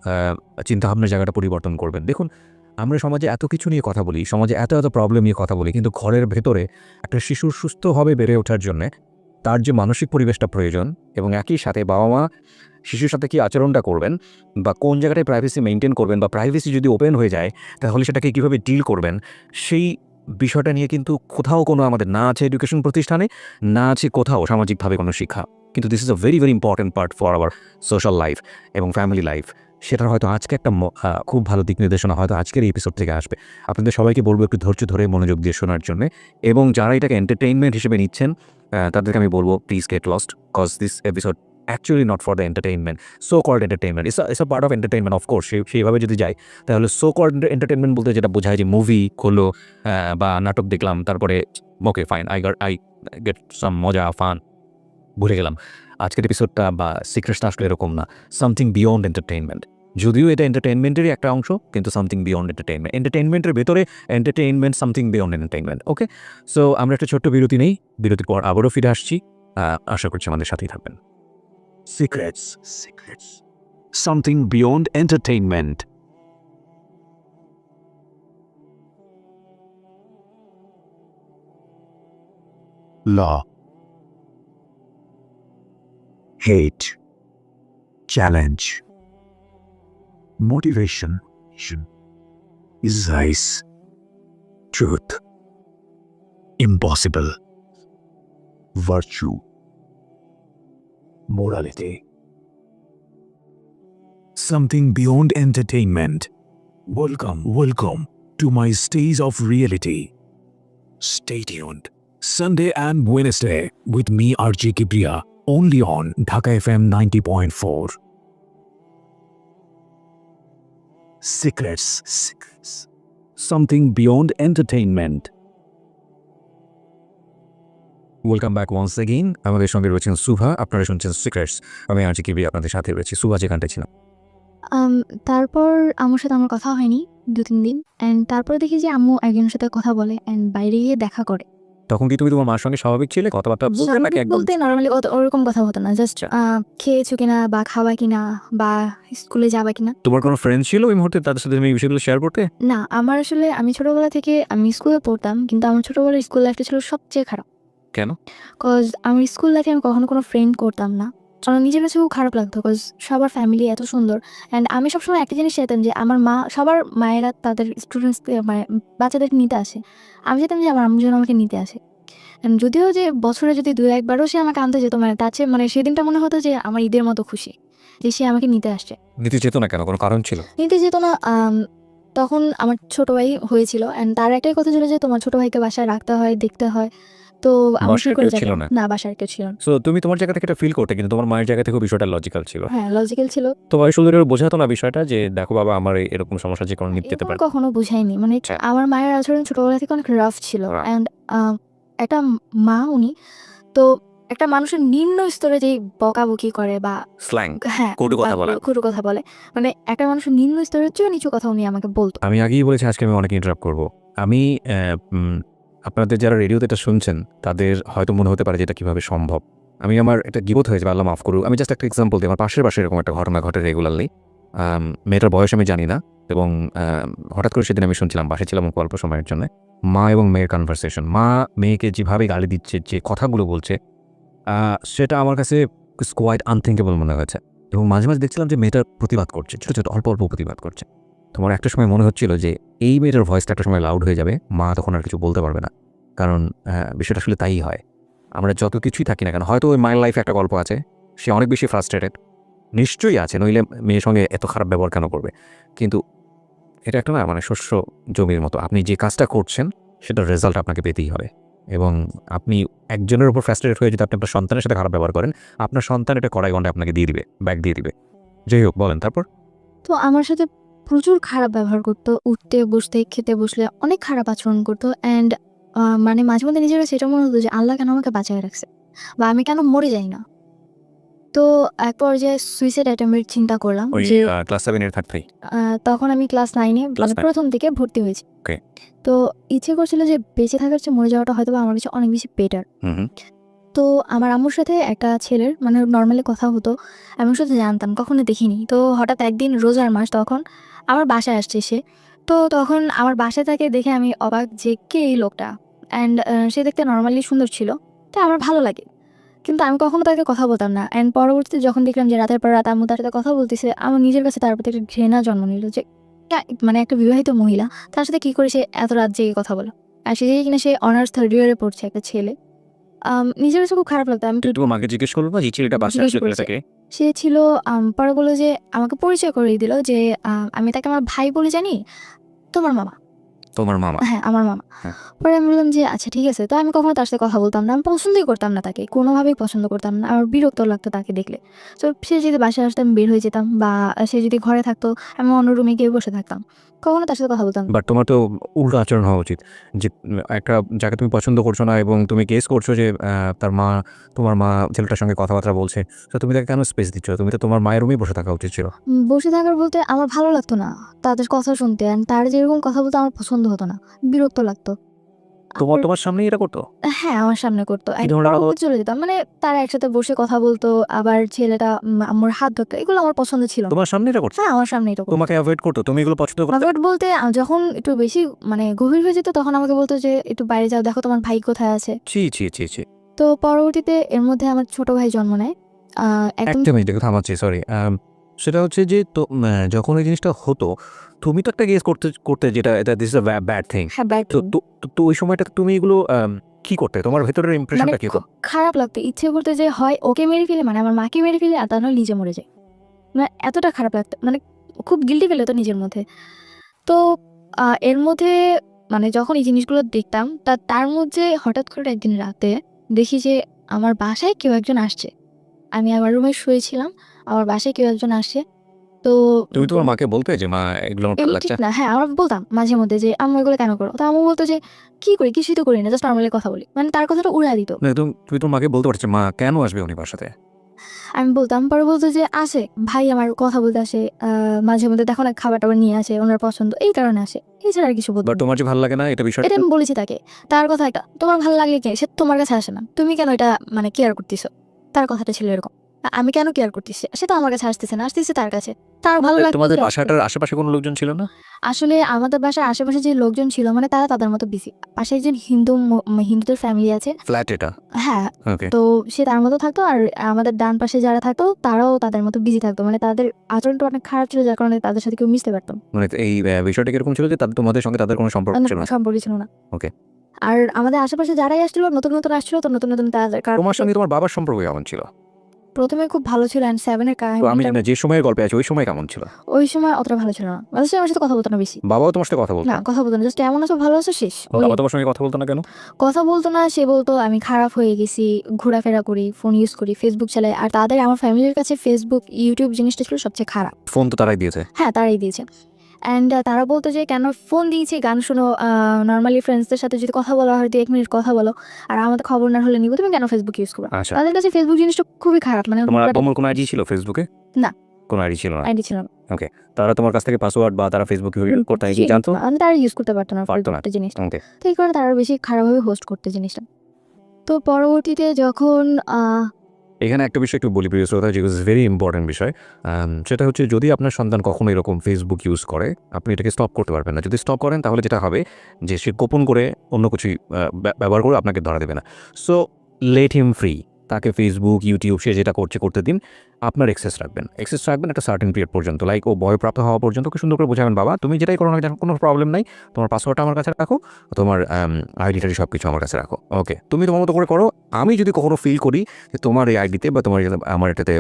চিন্তাভাবনার জায়গাটা পরিবর্তন করবেন। দেখুন, আমরা সমাজে এত কিছু নিয়ে কথা বলি, সমাজে এত প্রবলেম নিয়ে কথা বলি, কিন্তু ঘরের ভেতরে একটা শিশুর সুস্থভাবে বেড়ে ওঠার জন্যে তার যে মানসিক পরিবেশটা প্রয়োজন এবং একই সাথে বাবা-মা শিশুর সাথে কি আচরণটা করবেন বা কোন জায়গাটায় প্রাইভেসি মেইনটেইন করবেন বা প্রাইভেসি যদি ওপেন হয়ে যায় তাহলে সেটাকে কীভাবে ডিল করবেন, সেই বিষয়টা নিয়ে কিন্তু কোথাও কোনো আমাদের না আছে এডুকেশন প্রতিষ্ঠানে, না আছে কোথাও সামাজিকভাবে কোনো শিক্ষা। কিন্তু this is a very important part for our social life এবং ফ্যামিলি লাইফ। সেটার হয়তো আজকে একটা খুব ভালো দিক নির্দেশনা হয়তো আজকের এই এপিসোড থেকে আসবে। আপনাদের সবাইকে বলবো একটু ধৈর্য ধরে মনোযোগ দিয়ে শোনার জন্য এবং যারা এটাকে এন্টারটেইনমেন্ট হিসেবে নিচ্ছেন তাদেরকে আমি বলবো please get lost cause this episode actually not for the entertainment, so called entertainment. It's a part of entertainment of course. সেইভাবে যদি যাই তাহলে সো কল্ড এন্টারটেইনমেন্ট বলতে যেটা বোঝায় যে মুভি হলো বা নাটক দেখলাম তারপরে okay fine I get some মজা ফান, ভুলে গেলাম। আজকের এপিসোডটা বা সিক্রেটটা আসলে এরকম না, সামথিং বিয়ন্ড এন্টারটেইনমেন্ট। যদিও এটা এন্টারটেইনমেন্টেরই একটা অংশ, কিন্তু সামথিং বিয়ন্ড এন্টারটেইনমেন্ট। এন্টারটেইনমেন্টের ভেতরে entertainment, something beyond entertainment. Okay, so আমরা একটা ছোট্ট বিরতি নেই, বিরতির পর আবারও ফিরে আসছি। আশা করছি আমাদের সাথেই থাকবেন। Secrets. Something beyond entertainment. Law. Hate. Challenge. Motivation. Is truth. Impossible. Virtue. Morality. Something beyond entertainment. Welcome to my stage of reality. Stay tuned. Sunday and Wednesday with me RJ Kipriya, only on Dhaka FM 90.4. Secrets. Something beyond entertainment. Welcome back once again. আমাদের সঙ্গে রয়েছেন সুভা, আপনারা শুনছেন secrets. আমি আজকে কি আপনাদের সাথে রয়েছি। সুভা যেখানটা ছিলাম, তারপর আম্মুর সাথে আমার কথা হয়নি 2-3 দিন, অ্যান্ড তারপর দেখি যে আম্মু একজনের সাথে কথা বলে অ্যান্ড বাইরে গিয়ে দেখা করে। তখন কি তুমি তোমার মার সঙ্গে স্বাভাবিক ছিলে, কথাবার্তা বলতে নাকি স্বাভাবিক একদম? বলতে নর্মালি ওরকম কথা হতো না, জাস্ট খেয়েছো কিনা বা খাওয়া কিনা বা স্কুলে যাবা কিনা। তোমার কোনো ফ্রেন্ড ছিল ওই মুহূর্তে তাদের সাথে তুমি এই বিষয়গুলো শেয়ার করতে? না, আমার আসলে আমি ছোটবেলা থেকে আমি স্কুলে পড়তাম, কিন্তু আমার ছোটবেলার স্কুল লাইফটা ছিল সবচেয়ে খারাপ। কেন? কজ আমার স্কুল লাইফে আমি কখনো কোনো ফ্রেন্ড করতাম না। আমার নিজের কাছে খুব খারাপ লাগতো, কজ সবার ফ্যামিলি এত সুন্দর, অ্যান্ড আমি সবসময় একটা জিনিস চাইতাম যে আমার মা, সবার মায়েরা তাদের স্টুডেন্টসকে বাচ্চাদেরকে নিতে আসে, আমি চাইতাম যে আমার আম্মু যেন আমাকে নিতে আসে। And যদিও যে বছরে যদি 2-1বারও সে আমাকে আনতে যেত, মানে তার চেয়ে মানে সেদিনটা মনে হতো যে আমার ঈদের মতো খুশি যে সে আমাকে নিতে আসছে। নিতে যেত না কেন, কোনো কারণ ছিল? নিতে যেত না, তখন আমার ছোট ভাই হয়েছিল, অ্যান্ড তার একটাই কথা ছিল যে তোমার ছোট ভাইকে বাসায় রাখতে হয়, দেখতে হয়। তো আমার বাসায় করে কেউ ছিল না? না, বাসার কেউ ছিল না। সো তুমি তোমার জায়গা থেকে এটা ফিল করতে, কিন্তু তোমার মায়ের জায়গা থেকেও বিষয়টা লজিক্যাল ছিল। হ্যাঁ, লজিক্যাল ছিল। তোমার শুধু বোঝাতো না বিষয়টা যে দেখো বাবা আমার এরকম সমস্যা যে কোনো নিতে যেতে এরকম পারে। কখনো বুঝাইনি, মানে আচ্ছা। আমার মায়ের আচরণ ছোটবেলা থেকে অনেক রাফ ছিল, Rough। অ্যান্ড একটা মা উনি তো একটা মানুষের নিম্ন স্তরে যেই বকাবকি করে বা স্ল্যাং, হ্যাঁ, কটু কথা বলে। কটু কথা বলে, মানে একটা মানুষের নিম্ন স্তরের চেয়েও নিচু কথা উনি আমাকে বলতো। আমি আগেই বলেছি আজকে আমি অনেক ইন্টারাপ্ট করব। আমি আপনাদের যারা রেডিওতে এটা শুনছেন তাদের হয়তো মনে হতে পারে যে এটা কীভাবে সম্ভব। আমি আমার একটা গিবত হয়ে যাবে, আল্লাহ মাফ করুক। আমি জাস্ট একটা এক্সাম্পল দিই। আমার পাশের বাসায় এরকম একটা ঘটনা ঘটে রেগুলারলি। মেয়েটার বয়স আমি জানি না, এবং হঠাৎ করে সেদিন আমি শুনছিলাম, বাসায় ছিলাম অল্প সময়ের জন্য, মা এবং মেয়ের কনভারসেশন। মা মেয়েকে যেভাবে গালি দিচ্ছে, যে কথাগুলো বলছে, সেটা আমার কাছে কোয়াইট আনথিঙ্কেবল মনে হয়েছে। এবং মাঝে মাঝে দেখছিলাম যে মেয়েটার প্রতিবাদ করছে, ছোটো ছোটো অল্প অল্প প্রতিবাদ করছে। তোমার একটা সময় মনে হচ্ছিল যে এই মেয়েটার ভয়েসটা একটা সময় লাউড হয়ে যাবে, মা তখন আর কিছু বলতে পারবে না। কারণ বিষয়টা আসলে তাই হয়। আমরা যত কিছুই থাকি না কেন, হয়তো ওই মায়ের লাইফে একটা গল্প আছে, সে অনেক বেশি ফ্রাস্ট্রেটেড, নিশ্চয়ই আছে, নইলে মেয়ের সঙ্গে এত খারাপ ব্যবহার কেন করবে। কিন্তু এটা একটা না, মানে শস্য জমির মতো, আপনি যে কাজটা করছেন সেটার রেজাল্ট আপনাকে পেতেই হবে। এবং আপনি একজনের উপর ফ্রাস্ট্রেটেড হয়ে যদি আপনি আপনার সন্তানের সাথে খারাপ ব্যবহার করেন, আপনার সন্তান এটা কড়াই গন্ডায় আপনাকে দিয়ে দিবে, ব্যাগ দিয়ে দিবে। যাই হোক, বলেন তারপর। তো আমার সাথে প্রচুর খারাপ ব্যবহার করতো, উঠতে বসতে খেতে বসলে অনেক খারাপ আচরণ করতো, অ্যান্ড মানে মাঝে মধ্যে নিজেরা সেটা মনে হতো যে আল্লাহ কেন আমাকে বাঁচায় রাখছে বা আমি কেন মরে যাই না। তো এক পর্যায়ে সুইসাইড অ্যাটেম্পের চিন্তা করলাম ওই যে ক্লাস 7 এর থাকতেই। তখন আমি ক্লাস 9-এ Class 9 প্রথম থেকে ভর্তি হয়েছি। Okay. তো ইচ্ছে করছিল যে বেঁচে থাকার চেয়ে মরে যাওয়াটা হয়তো আমার কাছে অনেক বেশি বেটার। হুম। তো আমার আম্মুর সাথে একটা ছেলের মানে নর্মালি কথা হতো, আমি ওর সাথে জানতাম, কখনো দেখিনি। তো হঠাৎ একদিন রোজার মাস, তখন আমার বাসায় আসছে সে। তো তখন আমার বাসায় তাকে দেখে আমি অবাক যে কে এই লোকটা, অ্যান্ড সে দেখতে নর্মালি সুন্দর ছিল, তাই আমার ভালো লাগে। কিন্তু আমি কখনো তাকে কথা বলতাম না, অ্যান্ড পরবর্তীতে যখন দেখলাম যে রাতের পর রাত আম্মু তার সাথে কথা বলতেছে, আমার নিজের কাছে তার প্রতি একটা ঘৃণা জন্ম নিল যে মানে একটা বিবাহিত মহিলা তার সাথে কি করে সে এত রাত জেগে কথা বলে, আর সে জায়গায় কিনা সে অনার্স 3rd ইয়ারে পড়ছে, একটা ছেলে। নিজের কাছে খুব খারাপ লাগতো। আমি তুই তোমার মাকে জিজ্ঞেস করবো যে ছেলেটা বাসায় জিজ্ঞেস আসলে করেছে। থাকে। সে ছিল পরে বললো যে আমাকে পরিচয় করিয়ে দিল যে আমি তাকে আমার ভাই বলে জানি, তোমার মামা। তোমার মামা? হ্যাঁ, আমার মামা। হ্যাঁ। পরে আমি বললাম যে আচ্ছা ঠিক আছে। তো আমি কখনো তার সাথে কথা বলতাম না, আমি পছন্দই করতাম না তাকে, কোনোভাবেই পছন্দ করতাম না, আমার বিরক্ত লাগতো তাকে দেখলে। তো সে যদি বাসায় আসতো আমি বের হয়ে যেতাম, বা সে যদি ঘরে থাকতো আমি অন্য রুমে গিয়ে বসে থাকতাম। কখনো তার সাথে কথা বলতাম না। বাট তোমার তো উল্টো আচরণ হওয়া উচিত যে একটা যাকে তুমি পছন্দ করছো না এবং তুমি গেস করছো যে তোমার মা ছেলেটার সঙ্গে কথাবার্তা বলছে, তো তুমি তাকে কেন স্পেস দিচ্ছ? তুমি তো তোমার মায়ের রুমেই বসে থাকা উচিত ছিল। বসে থাকার বলতে আমার ভালো লাগতো না তাদের কথা শুনতে, অ্যান্ড তার যেরকম কথা বলতে আমার পছন্দ হতো না, বিরক্ত লাগতো। আর তোমার সামনেই এটা করতো? হ্যাঁ, আমার সামনে করতো। কি ধরনের কথা বলতো? চলে যেতাম, মানে তারা একসাথে বসে কথা বলতো, আবার ছেলেটা আম্মুর হাত ধরতো, এগুলো আমার পছন্দ ছিল না। তোমার সামনে এটা করতো? হ্যাঁ, আমার সামনে এটা করতো। তোমাকে অ্যাভয়েড করতো? তুমি এগুলো পছন্দ করতে? অ্যাভয়েড বলতে যখন একটু বেশি মানে গভীর হয়ে যেত তখন আমাকে বলতো যে একটু বাইরে যাও, দেখো তোমার ভাই কোথায় আছে। ছি ছি ছি ছি। তো পরবর্তীতে এর মধ্যে আমার ছোট ভাই জন্ম নেয়। একদম একটা মিনিট থামাচ্ছি, সরি। সেটা হচ্ছে যে যখন এই জিনিসটা হতো, তুমি তো একটা গেস করতে যেটা this is a bad thing. হ্যাঁ, ব্যাড তো তো তো ওই সময়টাতে তুমি এগুলো কি করতে? তোমার ভেতরের মানে ইমপ্রেশনটা কি হতো? খুব খারাপ লাগতো, ইচ্ছে করতে যে হয় ওকে মেরে ফেলে, মানে আমার মাকে মেরে ফেলে, আর তা নয় নিজে মরে যায়। মানে এতটা খারাপ লাগতো, মানে খুব গিল্টি ফিল হতো নিজের মধ্যে। তো এর মধ্যে মানে যখন এই জিনিসগুলো দেখতাম তার মধ্যে হঠাৎ করে একদিন রাতে দেখি যে আমার বাসায় কেউ একজন আসছে। আমি আমার রুমে শুয়েছিলাম, আমার বাসায় কেউ একজন আসছে। তো তুমি তোমার মাকে বলতে যে মা এগুলো আমার ভালো এগুলো লাগছে? ঠিক না। হ্যাঁ, আমরা বলতাম মাঝে মধ্যে যে, "আম্মু এগুলো কেন করো?" তো আম্মু বলতো যে, "কি করি? কিছুই তো করি না। জাস্ট নরমালি কথা বলি।" মানে তার কথাটা উড়ায় দিত। না, তুমি তোমার মাকে বলতে পারছো মা কেন আসবে উনি বাসাতে? আমি বলতাম, পরে বলতো যে, "আসে, ভাই আমার কথা বলতে আসে। মাঝে মধ্যে দেখো না খাবার-টাবার নিয়ে আসে, ওনার পছন্দ। এই কারণে আসে। এছাড়া আর কিছু বলতো বাট না।" তোমার যে ভালো লাগে না এটা বিষয়টা? এটা আমি বলেছি তাকে। তার কথা একটা, "তোমার ভালো লাগলে কি? সে তোমার কাছে আসে না। তুমি কেন এটা মানে কেয়ার করতেছো?" তার কথাটা ছিল এরকম। আমি কেন কেয়ার করতেছি? সে তো আমার কাছে আসতেছে না, আসতেছে তার কাছে। তার ভালো লাগতেছে তোমাদের আসতে। বাসাটার আশেপাশে কোনো লোকজন ছিল না? আসলে আমাদের বাসার আশেপাশে যে লোকজন ছিল মানে তারা তাদের মতো বিজি। পাশে একজন হিন্দুদের ফ্যামিলি আছে। ফ্ল্যাট এটা? হ্যাঁ, ওকে। তো সে তার মতো থাকতো, আর আমাদের ডান পাশে যারা থাকতো তারাও তাদের মতো বিজি থাকতো। মানে তাদের আচরণটা অনেক খারাপ ছিল, যার কারণে তাদের সাথে কেউ মিশতে পারত না। মানে এই বিষয়টা কিরকম ছিল যে তোমাদের সঙ্গে তাদের কোনো সম্পর্ক ছিল না? সম্পর্কই ছিল না। ওকে। আর আমাদের আশেপাশে যারাই আসছিল নতুন আসছিল, তো নতুন তাদের তোমার সঙ্গে তোমার বাবার সম্পর্ক কেমন ছিল? ১ম এ খুব ভালো ছিল, অ্যান্ড 7 এর তো আমি কাহিনীটা জানি না যে সময়ের গল্পে আছে ওই সময় কেমন ছিল? ওই সময় অতটা ভালো ছিল না। মানে সে আমার সাথে কথা বলতো না বেশি। বাবাও তোমার সাথে কথা বলতো? না, কথা বলতো না। জাস্ট এমন আছো, ভালো আছো, শেষ। ওই বাবা তোমার সঙ্গে কথা বলতো না কেন? কথা বলতো না, সে বলতো আমি খারাপ হয়ে গেছি, ঘোরাফেরা করি, ফোন ইউজ করি, ফেসবুক চালাই। আর আমার ফ্যামিলির কাছে ফেসবুক, ইউটিউব জিনিসটা ছিল সবচেয়ে খারাপ। ফোন তো তারাই দিয়েছে। হ্যাঁ, তারাই দিয়েছে। অ্যান্ড তারা বলতো যে, "কেন ফোন দিয়েছি, গান শোনো, নরমালি ফ্রেন্ডসদের সাথে যদি কথা বলা হয় ২-১ মিনিট কথা বলো। আর আমাদের খবর না হলে নিব, তুমি কেন ফেসবুক ইউজ করবা?" আচ্ছা। তাদের কাছে ফেসবুক জিনিসটা খুবই খারাপ। মানে তোমার আব্বুর কোনো আইডি ছিল ফেসবুকে? না। কোনো আইডি ছিল না? আইডি ছিল না। ওকে। তারা তোমার কাছ থেকে পাসওয়ার্ড বা তারা ফেসবুক করতে কি জানতো? তারা ইউজ করতে পারতো না পারতো না। ফেসবুকটা জিনিসটা। ওকে। তো এই কারণে তারা আরো বেশি খারাপভাবে হোস্ট করতে জিনিসটা। তো পরবর্তীতে যখন এখানে একটা বিষয় একটু বলি প্রিয় শ্রোতা, যেগুলো ইজ ভেরি ইম্পর্টেন্ট বিষয়। সেটা হচ্ছে যদি আপনার সন্তান কখনো এরকম ফেসবুক ইউজ করে, আপনি এটাকে স্টপ করতে পারবেন না। যদি স্টপ করেন তাহলে যেটা হবে যে সে গোপন করে অন্য কিছুই ব্যবহার করে আপনাকে ধরা দেবে না। So let him free. তাকে ফেসবুক, ইউটিউব সে যেটা করতে দিন। আপনার অ্যাক্সেস রাখবেন একটা সার্টেন পিরিয়ড পর্যন্ত। লাইক ও বয়প্রাপ্ত হওয়া পর্যন্ত ওকে সুন্দর করে বোঝাবেন, বাবা তুমি যেটাই করো না কেন কোনো প্রবলেম নাই। তোমার পাসওয়ার্ডটা আমার কাছে রাখো, তোমার আইডিটারি সব কিছু আমার কাছে রাখো। ওকে, তুমি তোমার মতো করে করো। আমি যদি কখনো ফিল করি যে তোমার এই আইডিতে বা আমার এটাতে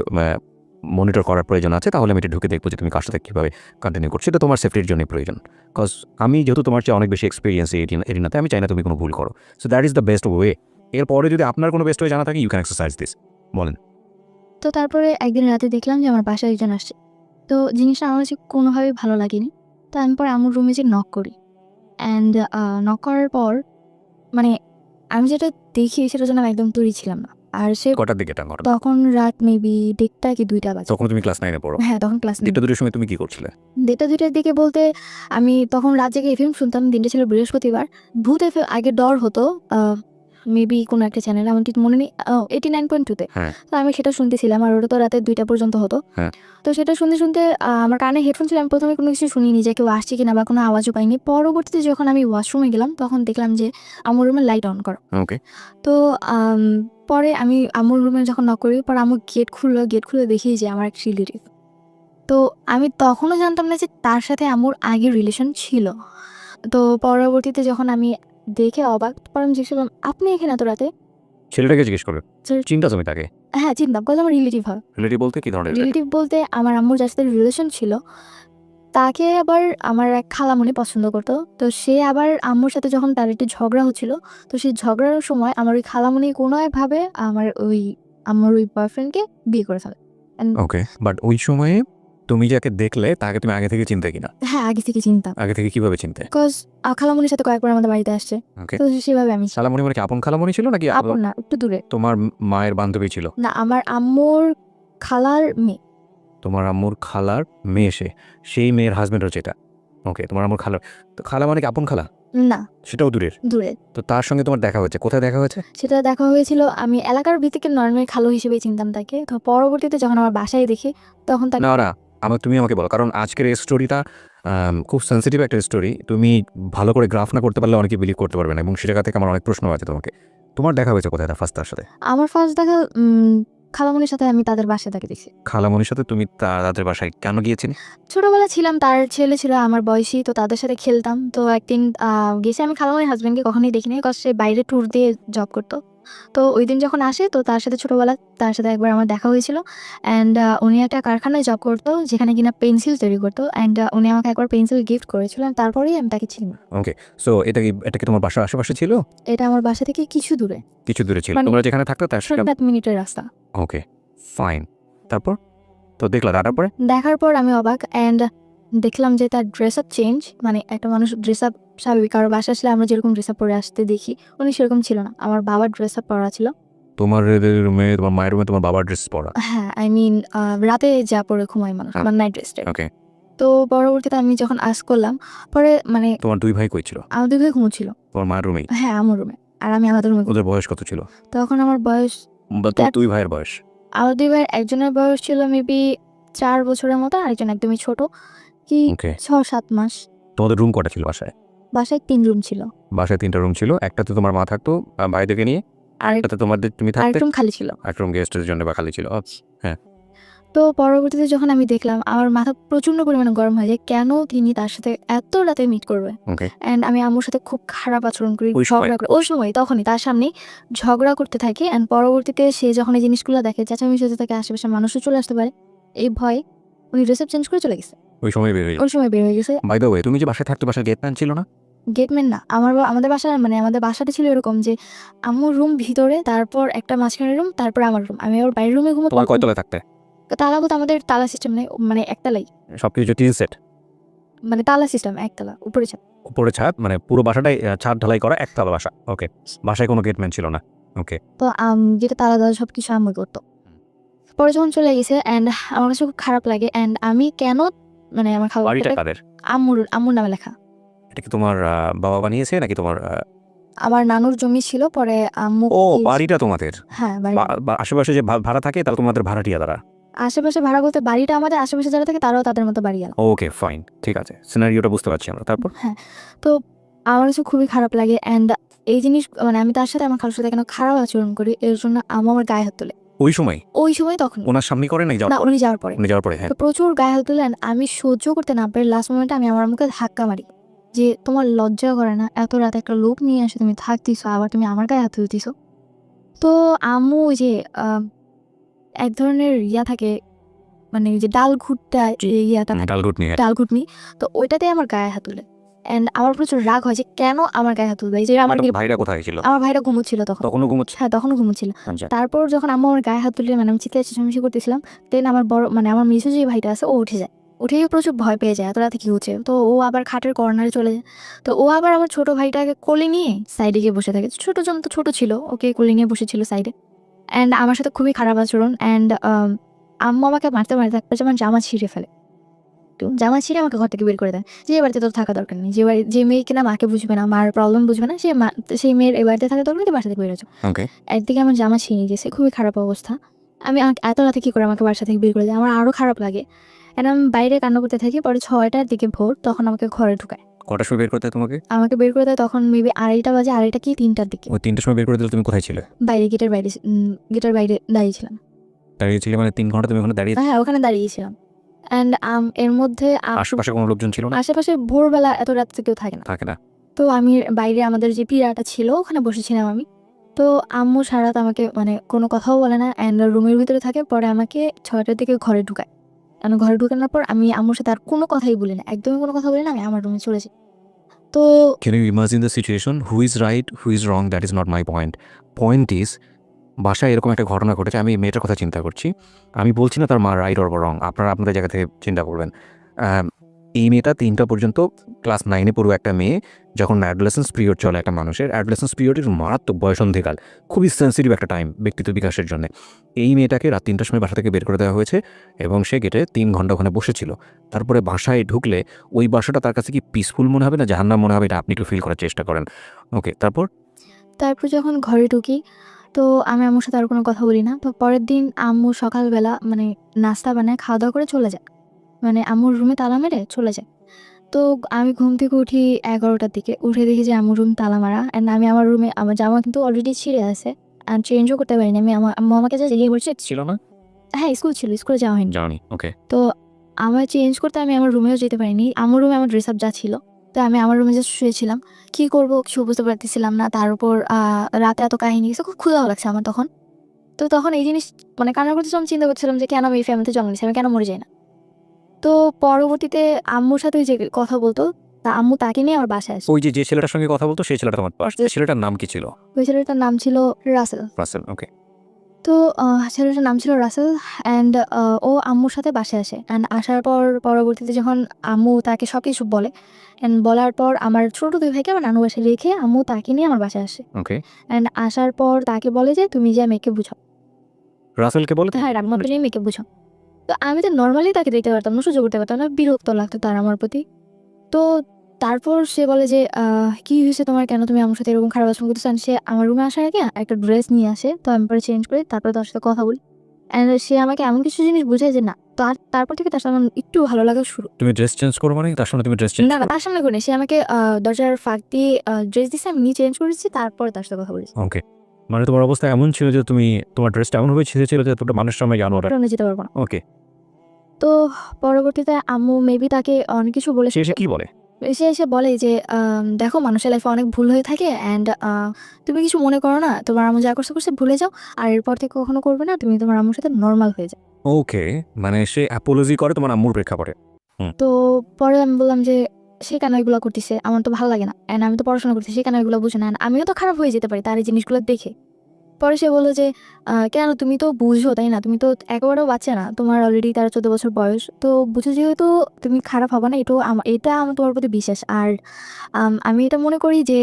মনিটর করার প্রয়োজন আছে, তাহলে আমি এটা ঢুকে দেখবো যে তুমি কার সাথে কীভাবে কন্টিনিউ করছো। এটা তোমার সেফটির জন্যই প্রয়োজন। কজ আমি যেহেতু তোমার চেয়ে অনেক বেশি এক্সপিরিয়েন্স এরিনাতে, আমি চাই না তুমি কোনো ভুল করো। So that is the best way. এরপরে যদি আপনার কোনো বেস্ট ওয়ে জানা থাকে, ইউ ক্যান এক্সারসাইজ দিস। বলেন। তো তারপরে একদিন রাতে দেখলাম যে আমার বাসায় একজন আসছে। তো জিনিসটা আমার কাছে কোনোভাবেই ভালো লাগেনি। তো আমি পরে আম্মুর রুমে যেয়ে নক করি। অ্যান্ড নক করার পর মানে আমি যেটা দেখি সেটার জন্য আমি একদম তৈরি ছিলাম না। আর সে কটার দিকে এটা ঘটনা? তখন রাত মেবি ১:৩০ কি ২টা বাজে। তখন তুমি ক্লাস 9 এ পড়ো? হ্যাঁ, তখন ক্লাস 9। 1:00-2:00 সময় তুমি কি করছিলে? ১:৩০-২টার দিকে বলতে আমি তখন রাত জেগে এফএম শুনতাম। দিনটা ছিল বৃহস্পতিবার। ভূত এফএম আগে ডর হতো। মেবি কোনো একটা চ্যানেলে, আমার ঠিক মনে নেই। 89.2 তে। হ্যাঁ। তো আমি সেটা শুনতেছিলাম, আর ওটা তো রাতে ২টা পর্যন্ত হতো। হ্যাঁ। তো সেটা শুনতে আমার কানে হেডফোন ছিল। আমি ১ম এ কোনো কিছু শুনিনি যে কেউ আসছে কিনা বা কোনো আওয়াজও পাইনি। পরবর্তীতে যখন আমি ওয়াশরুমে গেলাম তখন দেখলাম যে আম্মুর রুমের লাইট অন করা। ওকে। তো পরে আমি আম্মুর রুমে যখন নক করি, পরে আম্মু গেট খুলে দেখি যে আমার এক রিলেটিভ। তো আমি তখনও জানতাম না যে তার সাথে আম্মুর আগের রিলেশন ছিল। তো পরবর্তীতে যখন আমি দেখে অবাক, পরে আমি জিজ্ঞেস করলাম, "আপনি এখানে এত রাতে?" ছেলেটাকে জিজ্ঞেস করবে? চিন্তা তুমি তাকে? হ্যাঁ, চিনতাম। কজ আমার রিলেটিভ হয়। রিলেটিভ বলতে কি ধরনের? রিলেটিভ বলতে আমার আম্মুর যার সাথে রিলেশন ছিল, তাকে আবার আমার এক খালামণি পছন্দ করতো। তো সে আবার আম্মুর সাথে যখন তার একটু ঝগড়া হচ্ছিল, তো সেই ঝগড়ার সময় আমার ওই খালামণি কোনো একভাবে আম্মুর ওই বয়ফ্রেন্ডকে বিয়ে করে ফেলে। ওকে। বাট ওই সময়ে তুমি যাকে দেখলে তাকে তুমি আগে থেকে চিনতে কিনা? হ্যাঁ, আগে থেকে চিনতাম। আগে থেকে কিভাবে চিনতে? বিকজ খালামণির সাথে কয়েকবার আমাদের বাড়িতে আসছে। ওকে। তো সেভাবে আমি খালামণি মানে কি আপন খালামণি ছিল নাকি আপন না, একটু দূরে। তোমার মায়ের বান্ধবী ছিল? না, আমার আম্মুর খালার মেয়ে। তোমার আম্মুর খালার মেয়ে সে, সেই মেয়ের হাজবেন্ড হচ্ছে এটা। ওকে, তোমার আম্মুর খালা। তো খালা মানে কি আপন খালা? না, সেটাও দূরের। দূরে। তো তার সঙ্গে তোমার দেখা হয়েছে, কোথায় দেখা হয়েছে? সেটা দেখা হয়েছিল, আমি এলাকার ভিত্তিকে নর্মাল খালু হিসেবেই চিনতাম তাকে। তো পরবর্তীতে যখন আমার বাসায় দেখি তখন তাকে না না, তুমি আমাকে বলো, কারণ আজকের এই স্টোরিটা খুব সেন্সিটিভ একটা স্টোরি। তুমি ভালো করে গ্রাফ না করতে পারলে অনেকে বিলিভ করতে পারবে না, এবং সে জায়গা থেকে আমার অনেক প্রশ্ন আছে তোমাকে। তোমার দেখা হয়েছে কোথায় ফার্স্ট তার সাথে? আমার ফার্স্ট দেখা খালামণির সাথে আমি তাদের বাসায় তাকে দেখছি। খালামণির সাথে তুমি তাদের বাসায় কেন গিয়েছিলে? ছোটবেলা ছিলাম, তার ছেলে ছিল আমার বয়সী, তো তাদের সাথে খেলতাম। তো একদিন গেছি, আমি খালামণির হাজবেন্ডকে কখনোই দেখিনি, বিকজ সে বাইরে ট্যুর দিয়ে জব করতো। তো ওই দিন যখন আসে, তো তার সাথে ছোটবেলা তার সাথে একবার আমার দেখা হয়েছিল। অ্যান্ড উনি একটা কারখানায় জব করতো যেখানে কিনা পেন্সিল তৈরি করতো। অ্যান্ড উনি আমাকে একবার পেন্সিল গিফট করেছিল, and তারপরেই আমি তাকে চিনি। ওকে, সো এটা কি তোমার বাসার আশেপাশে ছিল? এটা আমার বাসা থেকে কিছু দূরে, কিছু দূরে ছিল, মানে তোমরা যেখানে থাকতো তার সাথে? 7 মিনিটের রাস্তা। ওকে, ফাইন। তারপর তো দেখলা, তারপরে দেখার পর আমি অবাক, অ্যান্ড দেখলাম যে তার ড্রেস আপ চেঞ্জ। মানে একটা মানুষ ড্রেস আপ স্বাভাবিক, কারো বাসা আসলে আমরা যেরকম ড্রেস আপ পরে আসতে দেখি, উনি সেরকম ছিল না। আমার বাবার ড্রেস আপ পরা ছিল। তোমার রুমে, তোমার মায়ের রুমে তোমার বাবার ড্রেস পরা? হ্যাঁ, আই মিন রাতে যা পরে ঘুমায় মানুষ, হ্যাঁ। মানে নাইট ড্রেস টাইপ। ওকে, তো পরবর্তীতে আমি যখন আস করলাম, পরে মানে তোমার দুই ভাই কই ছিল? আমার 2 ভাই ঘুমোচ্ছিল। তোমার মায়ের রুমেই? হ্যাঁ, আমার রুমে, আর আমি আলাদা রুমে। ওদের বয়স কত ছিল? তখন আমার বয়স, বা তোমার দুই ভাইয়ের বয়স? আমার 2 ভাইয়ের একজনের বয়স ছিল মেবি 4 বছরের মতো, আরেকজন একদমই ছোট, কি ওকে। 6-7 মাস। তোমাদের রুম কটা ছিল বাসায়? বাসায় 3 রুম ছিল, বাসায় 3টা রুম ছিল, একটাতে তোমার মা থাকতো ভাইদেরকে নিয়ে, আর একটাতে তুমি থাকতে, আরেক রুম খালি ছিল। এক রুম গেস্টের জন্য বা খালি ছিল। হ্যাঁ, তো পরবর্তীতে যখন আমি দেখলাম, আমার মাথা প্রচন্ড পরিমাণে গরম হয়ে যায়, কেন তিনি তার সাথে এত রাতে মিট করবে। ওকে। অ্যান্ড আমি আম্মুর সাথে খুব খারাপ আচরণ করি, ওই সময়? ঝগড়া করি ওই সময়, তখনই তার সামনেই ঝগড়া করতে থাকি। অ্যান্ড পরবর্তীতে সে যখন এই জিনিসগুলো দেখে, চেঁচামেচি হতে থাকে, আশেপাশে মানুষও চলে আসতে পারে, এই ভয়ে উনি ড্রেস আপ চেঞ্জ করে চলে গেছে। ওই সময় বের হয়ে ওই সময় বের হয়ে গেছে। বাই দ্য ওয়ে, তুমি যে বাসায় থাকতো, বাসায় গেট ম্যান ছিল না? গেটম্যান না, আমাদের বাসা, মানে আমাদের বাসাটা ছিল এরকম যে আম্মুর রুম ভিতরে, তারপর একটা মাঝখানের রুম, তারপর আমার রুম। আমি ওর বাইরের রুমে ঘুমো। তোমার কয়তলায় থাকতে? তালা বলতে আমাদের তালা সিস্টেম নেই, মানে একতলাই, সবকিছু টিন সেট? মানে তালা সিস্টেম একতলা, উপরে ছাদ। উপরে ছাদ, মানে পুরো বাসাটাই ছাদ ঢালাই করা একতলা বাসা। ওকে, বাসায় কোনো গেটম্যান ছিল না? ওকে। তো যেটা তালা দেওয়া সবকিছু আম্মুই করতো। পরে যখন চলে গেছে, অ্যান্ড আমার কাছে খুব খারাপ লাগে। অ্যান্ড আমি কেন, মানে আমার বাড়িটা খাবার কাদের? আম্মুর নামে লেখা। এটা কি তোমার বাবা বানিয়েছে নাকি তোমার? আমার নানুর জমি ছিল, পরে আম্মু ও, বাড়িটা তোমাদের? হ্যাঁ, বাড়ি। আশেপাশে যে ভাড়া থাকে তারা তোমাদের ভাড়াটিয়া দ্বারা? আশেপাশে ভাড়া করতে, বাড়িটা আমাদের, আশেপাশে যারা থাকে তারাও তাদের মতো বাড়ি আলা। ওকে, ফাইন, ঠিক আছে, সিনারিওটা বুঝতে পারছি আমরা। তারপর? হ্যাঁ, তো আমার কাছে খুবই খারাপ লাগে। অ্যান্ড এই জিনিস, মানে আমি তার সাথে, আমার খালুর সাথে কেন খারাপ আচরণ করি, এর জন্য আম্মু আমার গায়ে হাত তোলে। ওই সময়? ওই সময় তখন ওনার সামনে করে নাই না, উনি যাওয়ার পরে। উনি যাওয়ার পরে? হ্যাঁ। তো প্রচুর গায়ে হাত তুলে, and আমি সহ্য করতে না পারি, লাস্ট মোমেন্টে আমি আমার মুখে ধাক্কা মারি যে তোমার লজ্জা করে না, এত রাতে একটা লোক নিয়ে এসে তুমি থাকতিছো, আবার তুমি আমার গায়ে হাত তুলতিছো। তো আম্মু ওই যে এক ধরনের ইয়া থাকে, মানে ওই যে ডাল ঘুটটা, যে ইয়াটা থাকে, ডালগুট নিয়ে? ডাল ঘুটনি, তো ওইটাতে আমার গায়ে হাত তুলে। অ্যান্ড আমার প্রচুর রাগ হয় যে কেন আমার গায়ে হাত তুলবে, এই যে আমার ভাইরা কোথায় ছিল? আমার ভাইরা ঘুমোচ্ছিল তখন। তখনও ঘুমোচ্ছে? হ্যাঁ, তখনও ঘুমোচ্ছিল। আচ্ছা। তারপর যখন আম্মু আমার গায়ে হাত তুলে, মানে আমি চিৎকার চেঁচামেচি করতেছিলাম, দেন আমার বড়, মানে আমার মিসু যে ভাইটা আছে, ও উঠে যায়। উঠেই প্রচুর ভয় পেয়ে যায়, এত রাতে কি হচ্ছে। তো ও আবার খাটের কর্নারে চলে যায়। তো ও আবার আমার ছোট ভাইটাকে কোলে নিয়ে সাইডে গিয়ে বসে থাকে। ছোট জন তো ছোট ছিল, ওকে কোলে নিয়ে বসেছিল সাইডে। অ্যান্ড আমার সাথে খুবই খারাপ আচরণ। অ্যান্ড আম্মু আমাকে মারতে মারতে একবার যেমন জামা ছিঁড়ে ফেলে, জামা ছিঁড়ে আমাকে ঘর থেকে বের করে দেয়, যে এ বাড়িতে তোর থাকা দরকার নেই। যে মেয়ে কিনা মাকে বুঝবে না, মার প্রবলেম বুঝবে না, সেই মেয়ের এ বাড়িতে থাকা দরকার নেই, বাসা থেকে বের হচ্ছে। ওকে। একদিকে আমার জামা ছিঁড়ে গেছে, খুবই খারাপ অবস্থা। আমি এত রাতে কি করে আমাকে বাসা থেকে বের করে দেয়, আমার আরো খারাপ লাগে। এন্ড আমি বাইরে কান্না করতে থাকি। পরে 6টার দিকে ভোর, তখন আমাকে ঘরে ঢুকায়। কটার সময় বের করতে তোমাকে? আমাকে বের করে দেয় তখন মেবি 2:30 বাজে, 2:30 কি 3টার দিকে। ওই 3টার সময় বের করে দিলে তুমি কোথায় ছিলে? বাইরে, গেটের বাইরে দাঁড়িয়েছিলাম। দাঁড়িয়ে ছিলে মানে 3 ঘন্টা তুমি ওখানে দাঁড়িয়ে? হ্যাঁ, ওখানে দাঁড়িয়েছিলাম। অ্যান্ড এর মধ্যে আশেপাশে কোনো লোকজন ছিল না? আশেপাশে ভোরবেলা এত রাত কেউ থাকে না। থাকে না? তো আমি বাইরে, আমাদের যে পিড়াটা ছিল ওখানে বসেছিলাম আমি। তো আম্মু সারা রাত আমাকে, মানে কোনো কথাও বলে না, অ্যান্ড রুমের ভিতরে থাকে। পরে আমাকে 6টার দিকে ঘরে ঢুকায়। আমি ঘরে ঢুকানোর পর আমি আম্মুর সাথে আর কোনো কথাই বলি না, একদমই কোনো কথা বলি না, আমি আমার রুমে চলে যাই। তো Can you imagine the situation? Who is right, who is wrong? That is not my point. Point is, বাসায় এরকম একটা ঘটনা ঘটেছে, আমি মেয়েটার কথা চিন্তা করছি। আমি বলছি না তার মা রাইট অর রং, আপনারা আপনাদের জায়গা থেকে চিন্তা করবেন। এই মেয়েটা 3টা পর্যন্ত ক্লাস 9-এ পড়ুয়া একটা মেয়ে। যখন অ্যাডোলেসেন্স পিরিয়ড চলে একটা মানুষের, অ্যাডোলেসেন্স পিরিয়ডের মারাত্মক বয়সন্ধিকাল, খুবই সেন্সিটিভ একটা টাইম ব্যক্তিত্ব বিকাশের জন্য। এই মেয়েটাকে রাত 3টার সময় বাসা থেকে বের করে দেওয়া হয়েছে এবং সে গেটে 3 ঘন্টা ওখানে বসেছিল। তারপরে বাসায় ঢুকলে ওই বাসাটা তার কাছে কি পিসফুল মনে হবে না জাহান্নাম মনে হবে, এটা আপনি একটু ফিল করার চেষ্টা করেন। ওকে, তারপর তারপর যখন ঘরে ঢুকি, তো আমি আম্মুর সাথে আর কোনো কথা বলি না। তো পরের দিন আম্মু সকালবেলা মানে নাস্তা বানায় খাওয়া দাওয়া করে চলে যায়, মানে আম্মুর রুমে তালা মেরে চলে যায়। তো আমি ঘুম থেকে উঠি 11টার দিকে, উঠে দেখি যে আম্মুর রুম তালা মারা। অ্যান্ড আমি আমার রুমে, আমার জামা কিন্তু অলরেডি ছিঁড়ে আছে অ্যান্ড চেঞ্জও করতে পারিনি। আম্মু আমাকে যা জিজ্ঞেস বলছে, ছিল না হ্যাঁ স্কুল ছিল, স্কুলে যাওয়া হয়নি। জানি। ওকে, তো আমার চেঞ্জ করতে আমি আমার রুমেও যেতে পারিনি। আমার রুমে আমার ড্রেস আপ যা ছিল, তো আমি আমার রুমে জাস্ট শুয়েছিলাম। কি করবো কিছু বুঝতে পারতেছিলাম না। তার উপর রাতে এত কাহিনী গেছে, খুব ক্ষুধাও লাগছে আমার তখন। তো তখন এই জিনিস মানে কান্না করতেছিলাম, চিন্তা করছিলাম যে কেন আমি এই ফ্যামিলিতে জন্ম নিয়েছি, আমি কেন মরে যাই না। তো পরবর্তীতে আম্মুর সাথে ওই যে কথা বলতো, তা আম্মু তাকে নিয়ে আমার বাসায় আসে। ওই যে ছেলেটার সঙ্গে কথা বলতো সেই ছেলেটা তোমার পাশে, ছেলেটার নাম কি ছিল? ওই ছেলেটার নাম ছিল রাসেল। রাসেল। ওকে, তো ছেলেটার নাম ছিল রাসেল অ্যান্ড ও আম্মুর সাথে বাসায় আসে। অ্যান্ড আসার পর পরবর্তীতে যখন আম্মু তাকে সব কিছু বলে, অ্যান্ড বলার পর আমার ছোট 2 ভাইকে আমার নানু বাসায় রেখে আম্মু তাকে নিয়ে আমার বাসায় আসে। ওকে। অ্যান্ড আসার পর তাকে বলে যে তুমি যে মেয়েকে বুঝাও। রাসেলকে বলে? হ্যাঁ, রাগমাপে নিয়ে মেয়েকে বুঝাও। তো আমি তো নর্মালি তাকে দেখতে পারতাম না, সহ্য করতে পারতাম না, বিরক্ত লাগতো তার আমার প্রতি। তো তারপর সে বলে যে কি হয়েছে তোমার, কেন তুমি আমার সাথে এরকম খারাপ আচরণ করতেছো? And সে আমার রুমে আসার আগে একটা ড্রেস নিয়ে আসে, তো আমি পরে চেঞ্জ করি, তারপরে তার সাথে কথা বলি। অ্যান্ড সে আমাকে এমন কিছু জিনিস বুঝায় যে না, তারপর থেকে তার সাথে আমার একটু ভালো লাগা শুরু। তুমি ড্রেস চেঞ্জ করো মানে তার সঙ্গে তুমি ড্রেস চেঞ্জ? না না, তার সামনে করিনি। সে আমাকে দরজার ফাঁক দিয়ে ড্রেস দিছে, আমি নিয়ে চেঞ্জ করেছি, তারপর তার সাথে কথা বলেছি। ওকে, মানে তোমার অবস্থা এমন ছিল যে তুমি তোমার ড্রেসটা এমনভাবে ছিঁড়েছিল যে তোমরা মানুষের সামনে জানো ওটা। সামনে যেতে পারবো না। ওকে, তো পরবর্তীতে আম্মু মেবি তাকে অনেক কিছু বলে, সে এসে কি বলে? সে এসে বলে যে দেখো মানুষের লাইফে অনেক ভুল হয়ে থাকে অ্যান্ড তুমি কিছু মনে করো না, তোমার আম্মু যা করছে করছে ভুলে যাও, আর এরপর থেকে কখনো করবে না, তুমি তোমার আম্মুর সাথে নর্মাল হয়ে যাও। ওকে, মানে সে অ্যাপোলজি করে তোমার আম্মুর প্রেক্ষাপটে। তো পরে আমি বললাম যে সে কেন এগুলো করতেছে, আমার তো ভালো লাগে না, অ্যান্ড আমি তো পড়াশোনা করতেছি, সে কেন এগুলো বুঝে না, and আমিও তো খারাপ হয়ে যেতে পারি তার এই জিনিসগুলো দেখে। পরে সে বললো যে কেন তুমি তো বুঝো তাই না, তুমি তো একেবারেও বাচ্চা না, তোমার অলরেডি 13-14 বছর বয়স, তো বুঝো যেহেতু তুমি খারাপ হবে না, এটা আমার তোমার প্রতি বিশ্বাস। আর আমি এটা মনে করি যে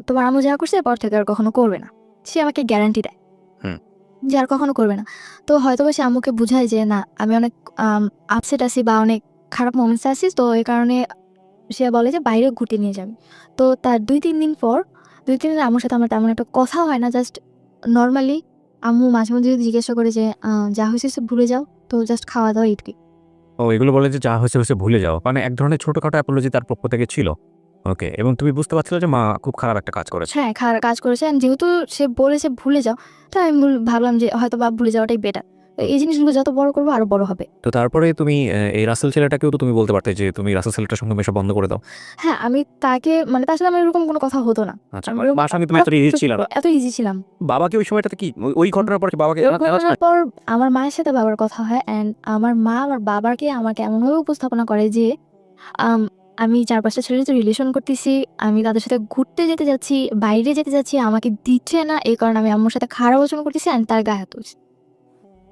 তোমার আম্মু যা করছে এরপর থেকে আর কখনো করবে না। সে আমাকে গ্যারান্টি দেয় হুম। যে আর কখনো করবে না। তো হয়তো বা সে আম্মুকে বুঝায় যে না, আমি অনেক আপসেট আছি বা অনেক খারাপ মোমেন্টসে আছি, তো এই কারণে সে বলে যে বাইরে ঘুরতে নিয়ে যাবে। তো তার 2-3 দিন পর, 2-3 দিন আম্মুর সাথে আমার তেমন একটা কথা হয় না, জাস্ট নর্মালি আম্মু মাঝে মধ্যে যদি জিজ্ঞাসা করে যে যা হয়েছে সে ভুলে যাও, তো জাস্ট খাওয়া দাওয়া এইটুকুই। ও এগুলো বলে যে যা হয়েছে হয়েছে ভুলে যাও, মানে এক ধরনের ছোটখাটো অ্যাপোলজি তার পক্ষ থেকে ছিল। ওকে, এবং তুমি বুঝতে পারছিলে যে মা খুব খারাপ একটা কাজ করেছে। হ্যাঁ, কাজ করেছে, and যেহেতু সে বলেছে ভুলে যাও, তো আমি ভাবলাম যে হয়তো বা ভুলে যাওয়াটাই বেটার। এই জিনিসগুলো যত বড় করবো আরো বড় হবে। তো তারপরে তুমি এই রাসেল ছেলেটাকেও তো তুমি বলতে পারতে যে তুমি রাসেল ছেলেটার সঙ্গে মেশা বন্ধ করে দাও। হ্যাঁ, আমি তাকে মানে তার সাথে আমার এরকম কোনো কথা হতো না। আচ্ছা, আমি মানে মার সঙ্গে তুমি এত ইজি ছিল না। এত ইজি ছিলাম। বাবাকে ওই সময়টাতে কি ওই ঘটনার পর কি বাবাকে এই ঘটনার পর আমার মায়ের সাথে বাবার কথা হয়, অ্যান্ড আমার মা আমার বাবাকে আমাকে এমনভাবে উপস্থাপনা করে যে আম আমি 4-5টা ছেলের সাথে রিলেশন করতেছি, আমি তাদের সাথে ঘুরতে যেতে যাচ্ছি, বাইরে যেতে যাচ্ছি, আমাকে দিচ্ছে না, এই কারণে আমি আম্মুর সাথে খারাপ আচরণ করতেছি, অ্যান্ড তার গায়ে হাত তুলছি।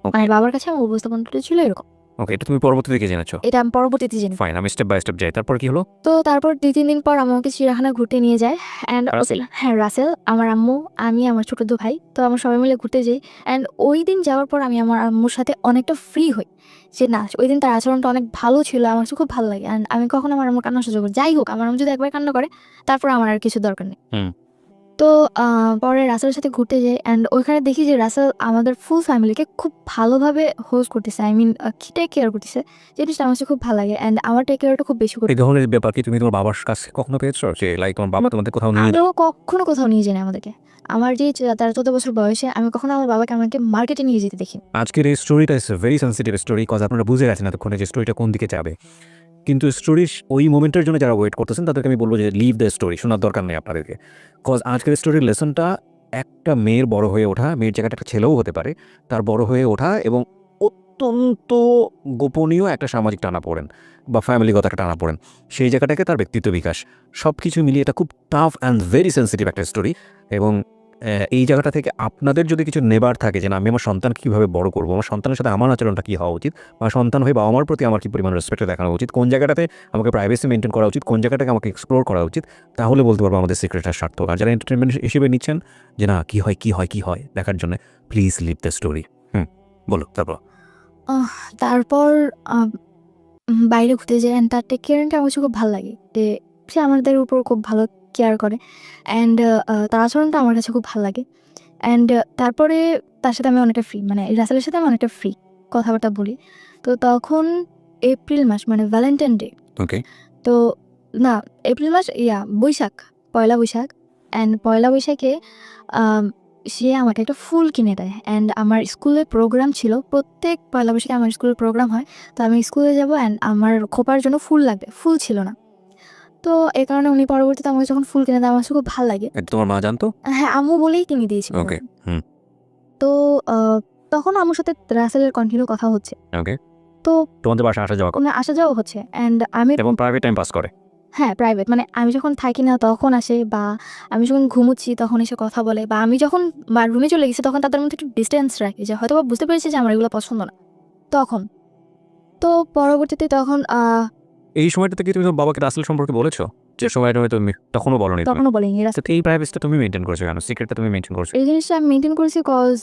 মানে বাবার কাছে আমার উপস্থাপনাটা ছিল এরকম। ওকে, এটা তুমি পরবর্তীতে কি জেনেছো? এটা আমি পরবর্তীতে জেনে। ফাইন, আমি স্টেপ বাই স্টেপ যাই। তারপর কি হলো? তো তারপর 2-3 দিন পর আম্মু আমাকে চিড়িয়াখানায় ঘুরতে নিয়ে যায়, অ্যান্ড রাসেল? হ্যাঁ, রাসেল, আমার আম্মু, আমি, আমার ছোট 2 ভাই, তো আমরা সবাই মিলে ঘুরতে যাই। অ্যান্ড ওই দিন যাওয়ার পর আমি আমার আম্মুর সাথে অনেকটা ফ্রি হই যে না, ওই দিন তার আচরণটা অনেক ভালো ছিল, আমার কাছে খুব ভালো লাগে। অ্যান্ড আমি কখনো আমার আম্মুর কান্না সহ্য করি, যাই হোক আমার আম্মু যদি একবার কান্না করে তারপর আমার আর কিছু দরকার নেই। হুম। তো পরে রাসেলের সাথে ঘুরতে যাই, অ্যান্ড ওইখানে দেখি যে রাসেল আমাদের ফুল ফ্যামিলিকে খুব ভালোভাবে হোস্ট করতেছে, আই মিন টেক কেয়ার করতেছে, জিনিসটা আমার কাছে খুব ভালো লাগে, অ্যান্ড আমার টেক কেয়ারটা খুব বেশি করে। এই ধরনের ব্যাপার কি তুমি তোমার বাবার কাছে কখনো পেয়েছো যে লাইক তোমার বাবা তোমাদের কোথাও নিয়ে আমিও কখনো কোথাও নিয়ে যাই না আমাদেরকে। আমার যে 13-14 বছর বয়সে আমি কখনো আমার বাবাকে আমাকে মার্কেটে নিয়ে যেতে দেখি। আজকের এই স্টোরিটা is very sensitive story, cause আপনারা বুঝে গেছেন এতক্ষণে যে স্টোরিটা কোন দিকে যাবে। কিন্তু স্টোরির ওই মোমেন্টের জন্য যারা ওয়েট করতেছেন তাদেরকে আমি বলবো যে লিভ দ্য স্টোরি, শোনার দরকার নেই আপনাদেরকে। কজ আজকের স্টোরির লেসনটা একটা মেয়ের বড় হয়ে ওঠা, মেয়ের জায়গাটা একটা ছেলেও হতে পারে, তার বড় হয়ে ওঠা এবং অত্যন্ত গোপনীয় একটা সামাজিক টানাপোড়েন বা ফ্যামিলিগত একটা টানাপোড়েন, সেই জায়গাটাকে তার ব্যক্তিত্ব বিকাশ, সব কিছু মিলিয়ে এটা খুব টাফ অ্যান্ড ভেরি সেন্সিটিভ একটা স্টোরি। এবং এই জায়গাটা থেকে আপনাদের যদি কিছু নেবার থাকে যে না আমি আমার সন্তানকে কীভাবে বড় করবো, আমার সন্তানের সাথে আমার আচরণটা কী হওয়া উচিত, বা সন্তান হয়ে বাবা মার প্রতি আমার কী পরিমাণ রেসপেক্ট দেখানো উচিত, কোন জায়গাটাতে আমাকে প্রাইভেসি মেনটেন করা উচিত, কোন জায়গাটাকে আমাকে এক্সপ্লোর করা উচিত, তাহলে বলতে পারবো আমাদের সিক্রেটটা সার্থক। আর যারা এন্টারটেনমেন্ট হিসেবে নিচ্ছেন যে না কী হয় দেখার জন্য, প্লিজ লিভ দ্য স্টোরি। বলো তারপর। তারপর বাইরে ঘুরতে যাই, অ্যান্ড তার টেক কেয়ারিংটা আমার কাছে খুব ভালো লাগে, যে সে আমাদের উপর খুব ভালো কেয়ার করে, অ্যান্ড তার আচরণটা আমার কাছে খুব ভালো লাগে। অ্যান্ড তারপরে তার সাথে আমি অনেকটা ফ্রি, মানে রাসেলের সাথে আমি অনেকটা ফ্রি কথাবার্তা বলি। তো তখন এপ্রিল মাস, মানে ভ্যালেন্টাইন ডে। ওকে। তো না, এপ্রিল মাস, বৈশাখ, পয়লা বৈশাখ। অ্যান্ড পয়লা বৈশাখে সে আমাকে একটা ফুল কিনে দেয়। অ্যান্ড আমার স্কুলে প্রোগ্রাম ছিল, প্রত্যেক পয়লা বৈশাখে আমার স্কুলে প্রোগ্রাম হয়। তো আমি স্কুলে যাব, অ্যান্ড আমার খোপার জন্য ফুল লাগবে, ফুল ছিল না। তো এই কারণে উনি পরবর্তীতে আমাকে যখন ফুল কিনে দেয়, আমার কাছে খুব ভালো লাগে। এটা তোমার মা জানতো? হ্যাঁ, আম্মু বলেই কিনে দিয়েছিল। ওকে। তো তখন আম্মুর সাথে রাসেলের কন্টিনিউ কথা হচ্ছে। ওকে। তো তোমাদের বাসায় আসা যাওয়া করে আসা যাওয়া হচ্ছে, অ্যান্ড আমি এবং প্রাইভেট টাইম পাস করে। হ্যাঁ, প্রাইভেট, মানে আমি যখন থাকি না তখন আসে, বা আমি যখন ঘুমোচ্ছি তখন এসে কথা বলে, বা আমি যখন রুমে চলে গেছি তখন তাদের মধ্যে একটু ডিস্টেন্স রাখি, যে হয়তো বা বুঝতে পেরেছি যে আমার এগুলো পছন্দ না তখন। তো পরবর্তীতে তখন এই সময়টাতে কি তুমি তোমার বাবাকে রাসেল সম্পর্কে বলেছো? যে সময়টা হয়তো তখনও বলনি তুমি। তখনও বলিনি। তো এই প্রাইভেসিটা তুমি মেনটেন করছো কেন? সিক্রেটটা তুমি মেনটেন করছো? এই জিনিসটা আমি মেনটেন করেছি কজ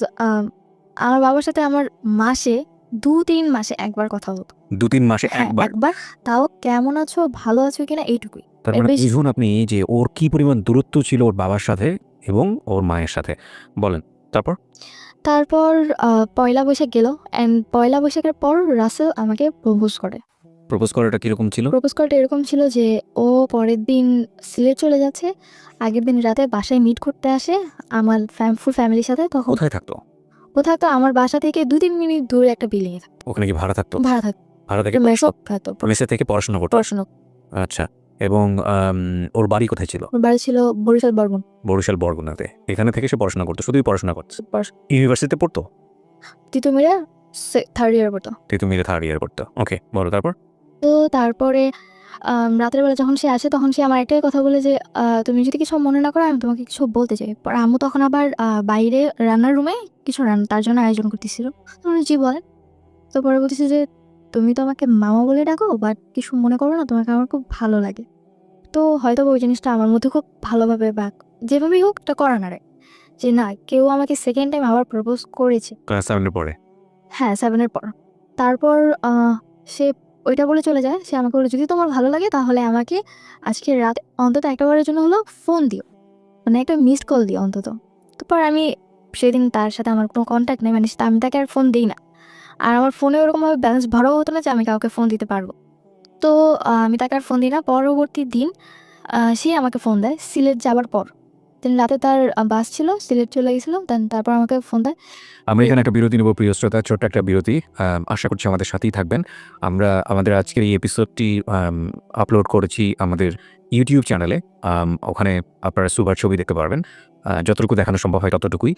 আমার বাবার সাথে আমার মাসে 2-3 মাসে একবার কথা হতো। 2-3 মাসে হ্যাঁ, একবার? একবার। তাও কেমন আছো, ভালো আছো কিনা, এইটুকুই। তার এর মানে বেশি ইভেন আপনি যে ওর কি পরিমাণ দূরত্ব ছিল ওর বাবার সাথে এবং ওর মায়ের সাথে, বলেন। তারপর পয়লা বৈশাখ গেল, অ্যান্ড পয়লা বৈশাখের পর রাসেল আমাকে প্রপোজ করে। প্রপোজ করাটা কিরকম ছিল? প্রপোজ করাটা এরকম ছিল যে ও পরের দিন সিলেট চলে যাচ্ছে। আগের দিন রাতে বাসায় মিট করতে আসে আমার ফুল ফ্যামিলির সাথে। তখন কোথায় থাকতো? ও থাকতো আমার বাসা থেকে 2-3 মিনিট দূরে একটা বিল্ডিংয়ে থাকতো। ওখানে কি ভাড়া থাকতো? ভাড়া থাকতো। ভাড়া থেকে মেসো থাকতো। মেসে থেকে পড়াশোনা করতো? পড়াশোনা। আচ্ছা। এবং ওর বাড়ি কোথায় ছিল? ওর বাড়ি ছিল বরিশাল বরগুনা। বরিশাল বরগুনাতে। এখানে থেকে সে পড়াশোনা করতো, শুধুই পড়াশোনা করতো। পড়াশোনা ইউনিভার্সিটিতে পড়তো? তিতুমিরে 3rd ইয়ারে পড়তো। তিতুমিরে 3rd ইয়ার পড়তো। ওকে, বলো তারপর। তো তারপরে রাতের বেলা যখন সে আসে তখন সে আমার একটাই কথা বলে যে, তুমি যদি কিছু মনে না করো আমি তোমাকে কিছু বলতে চাই। পরে আম্মু তখন আবার বাইরে রান্নার রুমে কিছু তার জন্য আয়োজন করতেছিল। তো আমি জি বলেন। তো পরে বলতেছে যে, তুমি তো আমাকে মামা বলে ডাকো, বাট কিছু মনে করো না, তোমাকে আমার খুব ভালো লাগে। তো হয়তো ওই জিনিসটা আমার মধ্যে খুব ভালোভাবে, বা যেভাবেই হোক এটা করা নাড়ে, যে না, কেউ আমাকে সেকেন্ড টাইম আবার প্রপোজ করেছে। ক্লাস 7 এর পরে? হ্যাঁ, 7 এর পর। তারপর সে ওইটা বলে চলে যায়। সে আমাকে বলে, যদি তোমার ভালো লাগে তাহলে আমাকে আজকে রাতে অন্তত একটা বারের জন্য হলেও ফোন দিও। মানে একটা মিসড কল দিও অন্তত। তারপর আমি সেদিন তার সাথে আমার কোনো কনট্যাক্ট নেই, মানে আমি তাকে আর ফোন দিই না। আর আমার ফোনে ওরকমভাবে ব্যালেন্স ভরাও হতো না যে আমি কাউকে ফোন দিতে পারবো। তো আমি তাকে আর ফোন দিই না। পরবর্তী দিন সে আমাকে ফোন দেয় সিলেট যাবার পর। দেন রাতে তার বাস ছিল, সিলেট চলে গেছিল। দেন তারপর আমাকে ফোন দেয়। আমরা এখানে একটা বিরতি নেব প্রিয় শ্রোতা, ছোট্ট একটা বিরতি। আশা করছি আমাদের সাথেই থাকবেন। আমরা আমাদের আজকের এই এপিসোডটি আপলোড করেছি আমাদের ইউটিউব চ্যানেলে। ওখানে আপনারা সুপার ছবি দেখতে পারবেন। যতটুকু দেখানো সম্ভব হয় ততটুকুই।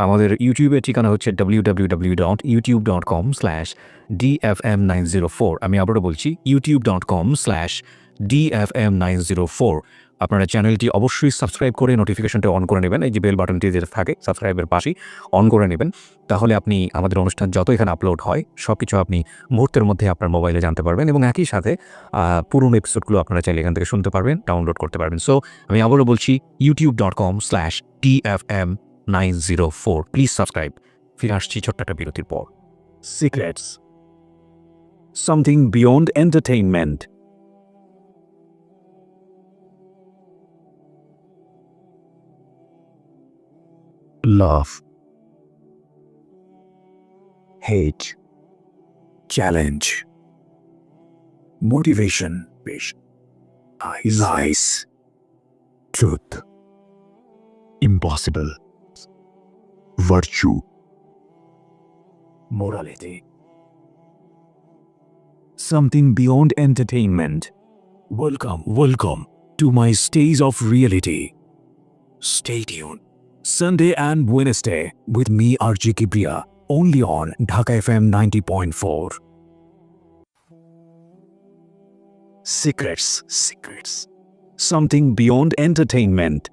আমাদের ইউটিউবের ঠিকানা হচ্ছে www.youtube.com/dfm904। আমি আবারও বলছি youtube.com/dfm904। আপনারা চ্যানেলটি অবশ্যই সাবস্ক্রাইব করে নোটিফিকেশনটা অন করে নেবেন। এই যে বেল বাটনটি যেটা থাকে সাবস্ক্রাইবের পাশেই অন করে নেবেন। তাহলে আপনি আমাদের অনুষ্ঠান যত এখানে আপলোড হয় সব কিছু আপনি মুহূর্তের মধ্যে আপনার মোবাইলে জানতে পারবেন, এবং একই সাথে পুরনো এপিসোডগুলো আপনারা চাইলে এখান থেকে শুনতে পারবেন, ডাউনলোড করতে পারবেন। সো আমি আবারও বলছি youtube.com/dfm904। Please subscribe. ফিরে আসছি ছোট্ট একটা বিরতির পর। Secrets. Something beyond entertainment. Love. Hate. Challenge. Motivation. Lies. Truth. Impossible. Virtue. Morality. Something beyond entertainment. Welcome to my stage of reality. Stay tuned. Sunday and Wednesday with me RJ Kibriya, only on Dhaka FM 90.4. Secrets. Something beyond entertainment.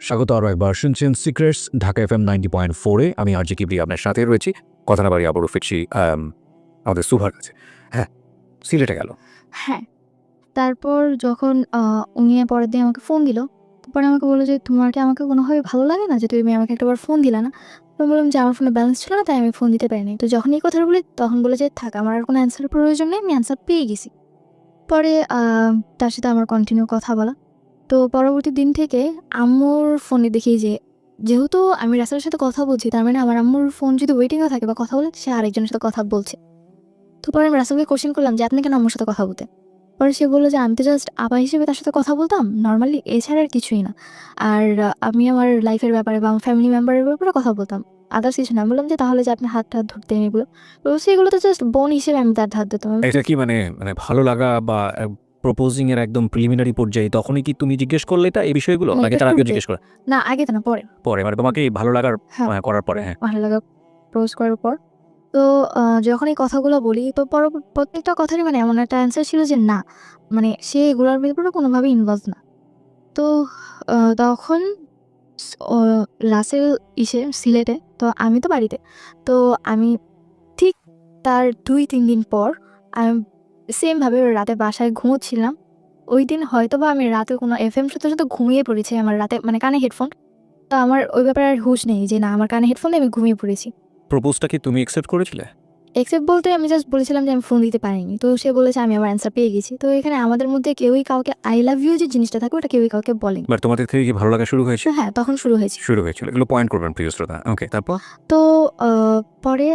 স্বাগত আরও একবার শুনছেন secrets Dhaka FM 90.4-এ। আমি RJ Kibria আপনার সাথে রয়েছি। কথা না বাড়ি আবারও ফিরছি আমাদের সুভার কাছে। হ্যাঁ, সিলেটে গেল। হ্যাঁ, তারপর যখন উনি পরের দিন আমাকে ফোন দিল। পরে আমাকে বলল যে, "তোমার কি আমাকে কোনোভাবে ভালো লাগে না যে তুমি আমাকে একটাবার ফোন দিলা না?" তো আমি বললাম যে, "আমার ফোনে ব্যালেন্স ছিল না, তাই আমি ফোন দিতে পারিনি।" তো যখন এই কথাটা বলি তখন বলে যে, "থাক, আমার আর কোনো অ্যান্সারের প্রয়োজন নেই, আমি অ্যান্সার পেয়ে গেছি।" পরে তার সাথে আমার কন্টিনিউ কথা বলা। তো পরবর্তী দিন থেকে আম্মুর ফোনে দেখি যে, যেহেতু আমি রাসেলের সাথে কথা বলছি, তার মানে আমার আম্মুর ফোন যদি ওয়েটিংয়ে থাকে বা কথা বলে, সে আরেকজনের সাথে কথা বলছে। তো পরে আমি রাসেলকে কোয়েশ্চেন করলাম যে, "আপনি কেন আম্মুর সাথে কথা বলতেন?" পরে সে বলল যে, "আমি তো জাস্ট আপা হিসেবে তার সাথে কথা বলতাম নরমালি, এছাড়া আর কিছুই না। আর আমি আমার লাইফের ব্যাপারে বা আমার ফ্যামিলি মেম্বারের ব্যাপারে কথা বলতাম। আদার্স কিছু না।" আমি বললাম যে, "তাহলে যে আপনি হাত-টাত ধরতেন এগুলো?" তো বলছে, "এগুলো তো জাস্ট বোন হিসেবে আমি তার হাত ধরতাম।" এটা কি মানে ভালো লাগা বা প্রপোজিং এর একদম প্রিলিমিনারি পর্যায়ে তখনই কি তুমি জিজ্ঞেস করলে এই বিষয়গুলো? না, নাকি এটা তার আগেও শুরুতে। জিজ্ঞেস করে? না, আগে তো না, পরে। পরে মানে তোমাকে ভালো লাগার হ্যাঁ, করার পরে, হ্যাঁ। ভালো লাগা প্রপোজ করার পর। তো যখন এই কথাগুলো বলি, তো প্রত্যেকটা কথারই মানে এমন একটা অ্যান্সার ছিল যে না, মানে সে এগুলোর ব্যাপারে কোনোভাবেই ইনভলভ না। তো তখন স অ রাসেল সিলেটে, তো আমি তো বাড়িতে। তো আমি ঠিক তার ২-৩ দিন পর আমি সেম ভাবে রাতে বাসায় ঘুমোচ্ছিলাম। ওইদিন হয়তোবা আমি রাতে কোনো এফএম শুনতে ঘুমিয়ে পড়েছি। আমার রাতে মানে কানে হেডফোন। তো আমার ওই ব্যাপারে আর হুঁশ নেই যে না, আমার কানে হেডফোন দিয়ে আমি ঘুমিয়ে পড়েছি। প্রপোজটা কি তুমি অ্যাকসেপ্ট করেছিলে? একসেপ্ট বলতে আমি জাস্ট বলেছিলাম যে আমি ফোন দিতে পারিনি। তো সে বলেছে আমি আমার অ্যান্সার পেয়ে গেছি। তো এখানে আমাদের মধ্যে কেউই কাউকে আই লাভ ইউ যে জিনিসটা থাকে ওটা কেউই কাউকে বলেনি। বাট তোমাদের থেকে কি ভালো লাগা শুরু হয়েছে? তো হ্যাঁ, তখন শুরু হয়েছে। শুরু হয়েছিল। এগুলো পয়েন্ট করবেন প্রিয় শ্রোতা। ওকে, তারপর? তো আ পরে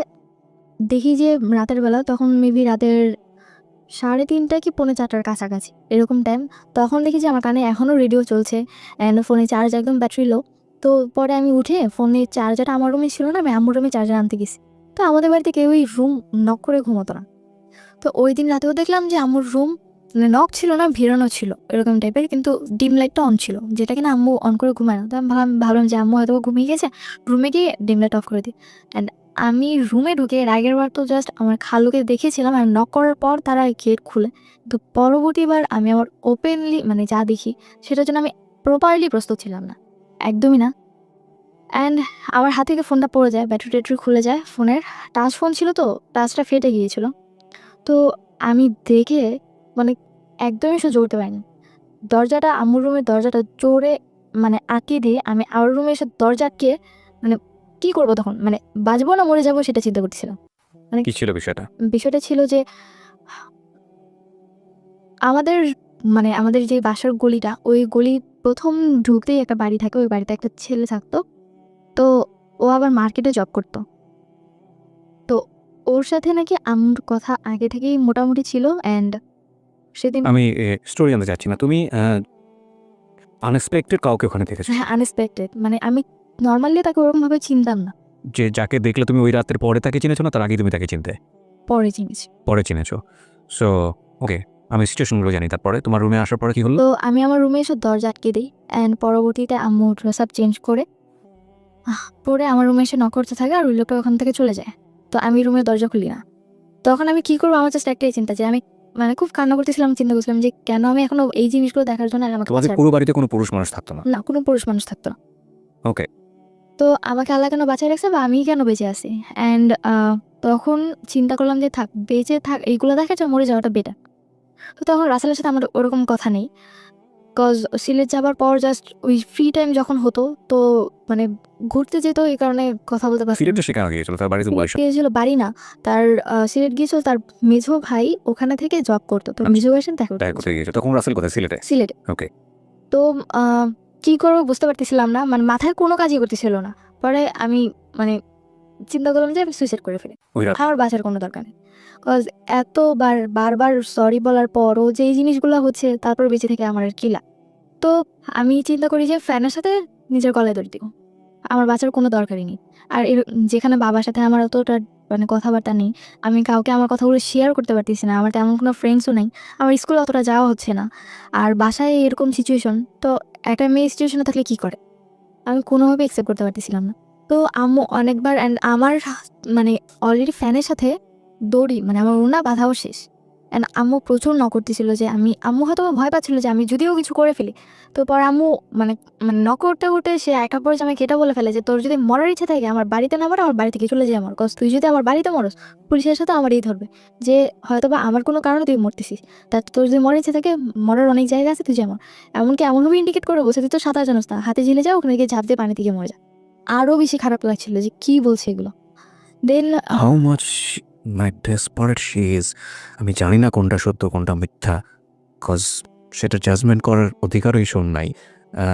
দেখি যে রাতের বেলা, তখন মেবি রাতের ৩:৩০ কি ৪:৩০ কাছাকাছি এরকম টাইম। তখন দেখি যে আমার কানে এখনও রেডিও চলছে অ্যান্ড ফোনে চার্জ একদম ব্যাটারি লো। তো পরে আমি উঠে ফোনের চার্জারটা আমার রুমে ছিল না, আমি আম্মুর রুমে চার্জার আনতে গেছি। তো আমাদের বাড়িতে কেউই রুম নক করে ঘুমোতো না। তো ওইদিন রাতেও দেখলাম যে আম্মুর রুম মানে নক ছিল না, ভিড়ানো ছিল এরকম টাইপের, কিন্তু ডিম লাইটটা অন ছিল, যেটা কিনা আম্মু অন করে ঘুমায় না। তো আমি ভাবলাম যে আম্মু হয়তো ঘুমিয়ে গেছে, রুমে গিয়ে ডিম লাইট অফ করে দিই। অ্যান্ড আমি রুমে ঢুকে এর আগের বার তো জাস্ট আমার খালুকে দেখেছিলাম আর নক করার পর তারা গেট খুলে। তো পরবর্তীবার আমি আমার ওপেনলি মানে যা দেখি সেটার জন্য আমি প্রপারলি প্রস্তুত ছিলাম না, একদমই না। অ্যান্ড আমার হাত থেকে ফোনটা পড়ে যায়, ব্যাটারি-ট্যাটারি খুলে যায় ফোনের। টাচ ফোন ছিল তো, টাচটা ফেটে গিয়েছিল। তো আমি দেখে মানে একদমই সহ্য করতে পারিনি। আম্মুর রুমের দরজাটা জোরে মানে আটকিয়ে দিয়ে আমি আমার রুমে এসে দরজা আটকিয়ে মানে কি করব তখন? মানে বাঁচবো না মরে যাবো সেটা চিন্তা করতেছিলাম। মানে কি ছিল বিষয়টা? বিষয়টা ছিল যে আমাদের আমাদের যে বাসার গলিটা, ওই গলির ১ম ঢুকতেই একটা বাড়ি থাকে। ওই বাড়িতে একটা ছেলে থাকতো। তো ও আবার মার্কেটে জব করত। তো ওর সাথে নাকি আম্মুর কথা আগে থেকেই মোটামুটি ছিল অ্যান্ড সেদিন আমি স্টোরি জানতে চাচ্ছি না। তুমি আনএক্সপেক্টেড কাউকে ওখানে দেখেছো? হ্যাঁ, আনএক্সপেক্টেড। মানে আমি নরমালি তাকে ওরকমভাবে চিনতাম না। যে যাকে দেখলে তুমি ওই রাতের পরে তাকে চিনেছো না তার আগেই তুমি তাকে চিনতে? পরে চিনেছি। পরে চিনেছো। সো ওকে, আমি সিচুয়েশনগুলো জানি। তারপরে তোমার রুমে আসার পরে কি হলো? তো আমি আমার রুমে এসে দরজা আটকে দেই অ্যান্ড পরবর্তীতে আম্মু ড্রেস আপ চেঞ্জ করে পরে আমার রুমে এসে নক করতে থাকে আর ওই লোকটা ওখান থেকে চলে যায়। তো আমি রুমের দরজা খুলি না। তখন আমি কি করব, আমার জাস্ট একটাই চিন্তা যে আমি মানে খুব কান্না করতেছিলাম, চিন্তা করছিলাম যে কেন আমি এখনো এই জিনিসগুলো দেখার জন্য আর আমাকে তোমাদের ছাড় পুরো বাড়িতে কোনো পুরুষ মানুষ থাকতো না? না, কোনো পুরুষ মানুষ থাকতো না। ওকে। তো আমাকে আল্লাহ কেন বাঁচায় রাখছে বা আমিই কেন বেঁচে আছি? অ্যান্ড তখন চিন্তা করলাম যে থাক, বেঁচে থাক এইগুলো দেখার চেয়ে মরে যাওয়াটা বেটার। তো তখন রাসেলের সাথে আমার ওরকম কথা নেই। কজ সিলেট যাবার পর জাস্ট ওই ফ্রি টাইম যখন হতো তো মানে ঘুরতে যেত, এই কারণে কথা বলতে পারতাম। সিলেটে সে কেন গিয়েছিল? তার বাড়িতে বয়স? সিলেট গিয়েছিল বাড়ি না, তার সিলেট গিয়েছিল তার মেঝো ভাই ওখানে থেকে জব করতো। তো আচ্ছা। মেঝো ভাইয়ের সাথে দেখা করতে দেখা গেছিল করতে গিয়েছিল। তখন রাসেল কোথায়? সিলেটে? সিলেটে। ওকে। তো আ কি করব বুঝতে পারতেছিলাম না। মানে মাথায় কোনো কাজই করতেছিল না। পরে আমি মানে চিন্তা করলাম যে আমি সুইসাইড করে ফেলি। ওই রাত আমার বাঁচার কোনো দরকার নেই। কজ বারবার সরি বলার পরও যে এই জিনিসগুলা হচ্ছে, তারপর বেঁচে থেকে আমার আর কি লাভ? তো আমি চিন্তা করি যে ফ্যানের সাথে নিজের গলায় দড়ি দিব। আমার বাঁচার কোনো দরকারই নেই। আর যেখানে বাবার সাথে আমার অতটা মানে কথাবার্তা নেই, আমি কাউকে আমার কথাগুলো শেয়ার করতে পারতেছি না। আমার তেমন কোনো ফ্রেন্ডসও নেই। আমার স্কুলে অতটা যাওয়া হচ্ছে না। আর বাসায় এরকম সিচুয়েশন, তো একটা মেয়ে সিচুয়েশনে থাকলে কি করে? আমি কোনোভাবেই অ্যাকসেপ্ট করতে পারতেছিলাম না। তো আম্মু অনেকবার অ্যান্ড আমার মানে অলরেডি ফ্যানের সাথে দড়ি মানে আমার ওড়না বাঁধাও শেষ। অ্যান্ড আম্মু প্রচুর নক করতেছিল যে আম্মু হয়তো বা ভয় পাচ্ছিল যে আমি যদিও কিছু করে ফেলি, তো পরে আম্মু মানে মানে নক করতে করতে সে একটা পর্যায়ে আমাকে এটা বলে ফেলে যে তোর যদি মরার ইচ্ছে থাকে আমার বাড়িতে না মরে আমার বাড়ি থেকে চলে যায় আমার, কজ তুই যদি আমার বাড়িতে মরস পুলিশের সাথে আমারই ধরবে, যে হয়তো বা আমার কোনো কারণে তুই মরতেছিস, তার তোর যদি মরার ইচ্ছে থাকে মরার অনেক জায়গা আছে তুই যেমন, এমনকি এমনভাবে ইন্ডিকেট করে বলছে তুই তো সাঁতার জানোস না, হাতে ঝিলে যাও ওখানে গিয়ে ঝাঁপ দিয়ে পানি থেকে মরে যা। আরও বেশি খারাপ লাগছিল যে কি বলছে এগুলো। Then how much my desperate she is, আমি জানি না কোনটা সত্য কোনটা মিথ্যা, কজ সেটা জাজমেন্ট করার অধিকারও এই শোন নাই,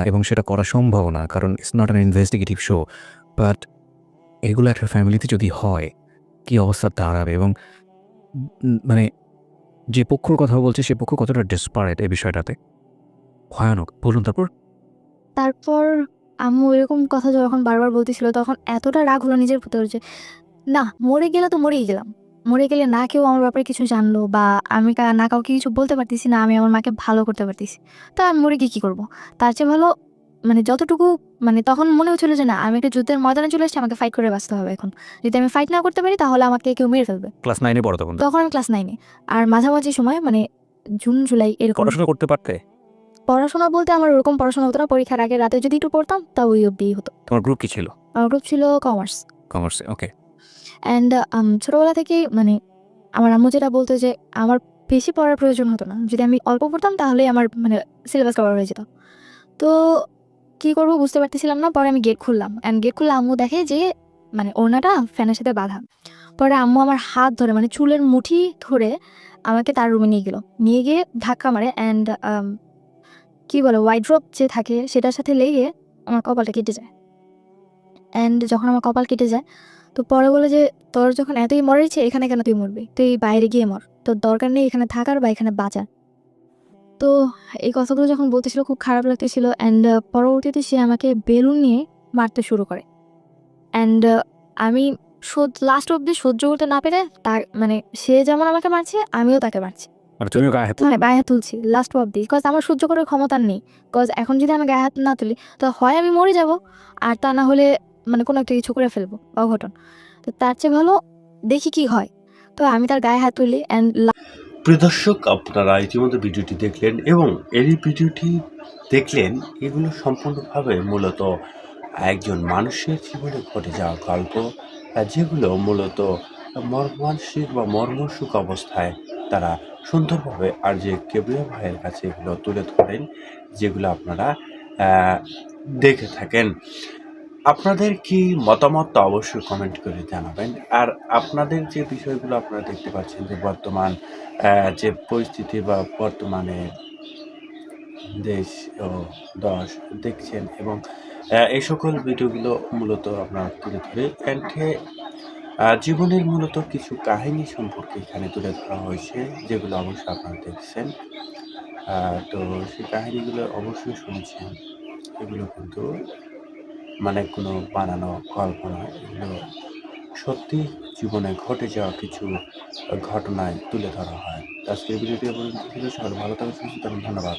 এবং সেটা করা সম্ভব না কারণ it's not an investigative show. But এগুলো একটা ফ্যামিলিতে যদি হয় কি অবস্থা দাঁড়াবে, এবং মানে যে পক্ষর কথা বলছে সে পক্ষ কতটা ডেসপারেট এই বিষয়টাতে, ভয়ানক। বলুন তারপর আম্মু এরকম কথা যখন বারবার বলতেছিল তখন এতটা রাগ হলো নিজের ভিতর যে না, মরে গেলে তো মরেই গেলাম, মরে গেলে না কেউ আমার ব্যাপারে কিছু জানলো বা আমি না কাউকে কিছু বলতে পারতেছি না, আমি আমার মাকে ভালো করতে পারতেছি, তা আমি মরে গিয়ে কী করবো? তার চেয়ে ভালো মানে যতটুকু মানে তখন মনে হচ্ছিল যে না আমি একটা যুদ্ধের ময়দানে চলে এসেছি, আমাকে ফাইট করে বাঁচতে হবে এখন, যদি আমি ফাইট না করতে পারি তাহলে আমাকে কেউ মেরে ফেলবে। ক্লাস 9-এ পড়ো তখন, তখন আমি ক্লাস 9-এ, আর মাঝামাঝি সময় মানে জুন জুলাই এরকম। পড়াশোনা করতে পারতে? পড়াশোনা বলতে আমার ওরকম পড়াশোনা হতো না, পরীক্ষার আগে রাতে যদি একটু পড়তাম তাও ওই অবধিই হতো। তোমার গ্রুপ কি ছিল? আমার গ্রুপ ছিল কমার্স। কমার্সে, ওকে। অ্যান্ড ছোটোবেলা থেকেই মানে আমার আম্মু যেটা বলতো যে আমার বেশি পড়ার প্রয়োজন হতো না, যদি আমি অল্প পড়তাম তাহলেই আমার মানে সিলেবাস কভার হয়ে যেত। তো কী করবো বুঝতে পারতেছিলাম না, পরে আমি গেট খুললাম, অ্যান্ড গেট খুললে আম্মু দেখে যে মানে ওড়নাটা ফ্যানের সাথে বাঁধা। পরে আম্মু আমার হাত ধরে মানে চুলের মুঠি ধরে আমাকে তার রুমে নিয়ে গেলো, নিয়ে গিয়ে ধাক্কা মারে, অ্যান্ড কী বলে ওয়াইড্রোপ যে থাকে সেটার সাথে লেগে আমার কপালটা কেটে যায়। অ্যান্ড যখন আমার কপাল কেটে যায় তো পরে বলে যে তোর যখন এতই মরার ইচ্ছে এখানে কেন তুই মরবি, তুই বাইরে গিয়ে মর, তোর দরকার নেই এখানে থাকার বা এখানে বাঁচার। তো এই কথাগুলো যখন বলতেছিল খুব খারাপ লাগতেছিল, অ্যান্ড পরবর্তীতে সে আমাকে বেলুন নিয়ে মারতে শুরু করে, অ্যান্ড আমি লাস্ট অব্দি সহ্য করতে না পেরে তার মানে সে যেমন আমাকে মারছে আমিও তাকে মারছি, মানে তুমিও গায়ে হাত? হ্যাঁ গায়ে হাত তুলছি লাস্ট অব্দি, বিকজ আমার সহ্য করার ক্ষমতা নেই, বিকজ এখন যদি আমি গায়ে হাত না তুলি তো হয় আমি মরে যাব, আর তা না হলে মানে কোনো একটা কিছু করে ফেলবো অঘটন, তো তার চেয়ে ভালো দেখি কি হয়। তো আমি তার গায়ে হাত তুলি, অ্যান্ড প্রিয় দর্শক, আপনারা ইতিমধ্যে ভিডিওটি দেখলেন এবং এই ভিডিওটি দেখলেন, এগুলো সম্পূর্ণভাবে মূলত একজন মানুষের জীবনে ঘটে যাওয়া গল্প, যেগুলো মূলত মর্মান্তিক বা মর্মসুখ অবস্থায় তারা সুন্দরভাবে আর যে কেবলা ভাইয়ের কাছে এগুলো তুলে ধরেন, যেগুলো আপনারা দেখে থাকেন। আপনাদের কি মতামত অবশ্যই কমেন্ট করে জানাবেন। আর আপনাদের যে বিষয়গুলো আপনারা দেখতে পাচ্ছেন যে বর্তমান যে পরিস্থিতি বা বর্তমানে দেশ ও দশ দেখছেন, এবং এই সকল ভিডিওগুলো মূলত আপনারা তুলে ধরে জীবনের মূলত কিছু কাহিনী সম্পর্কে এখানে তুলে ধরা হয়েছে, যেগুলো অবশ্যই আপনারা দেখছেন। তো সেই কাহিনীগুলো অবশ্যই শুনছেন, এগুলো কিন্তু মানে কোনো বানানো গল্প নয়, এগুলো সত্যি জীবনে ঘটে যাওয়া কিছু ঘটনায় তুলে ধরা হয়। তো আজকের ভিডিওটি পর্যন্ত ছিল। সবাই ভালো থাকুন, সুস্থ থাকুন, ধন্যবাদ।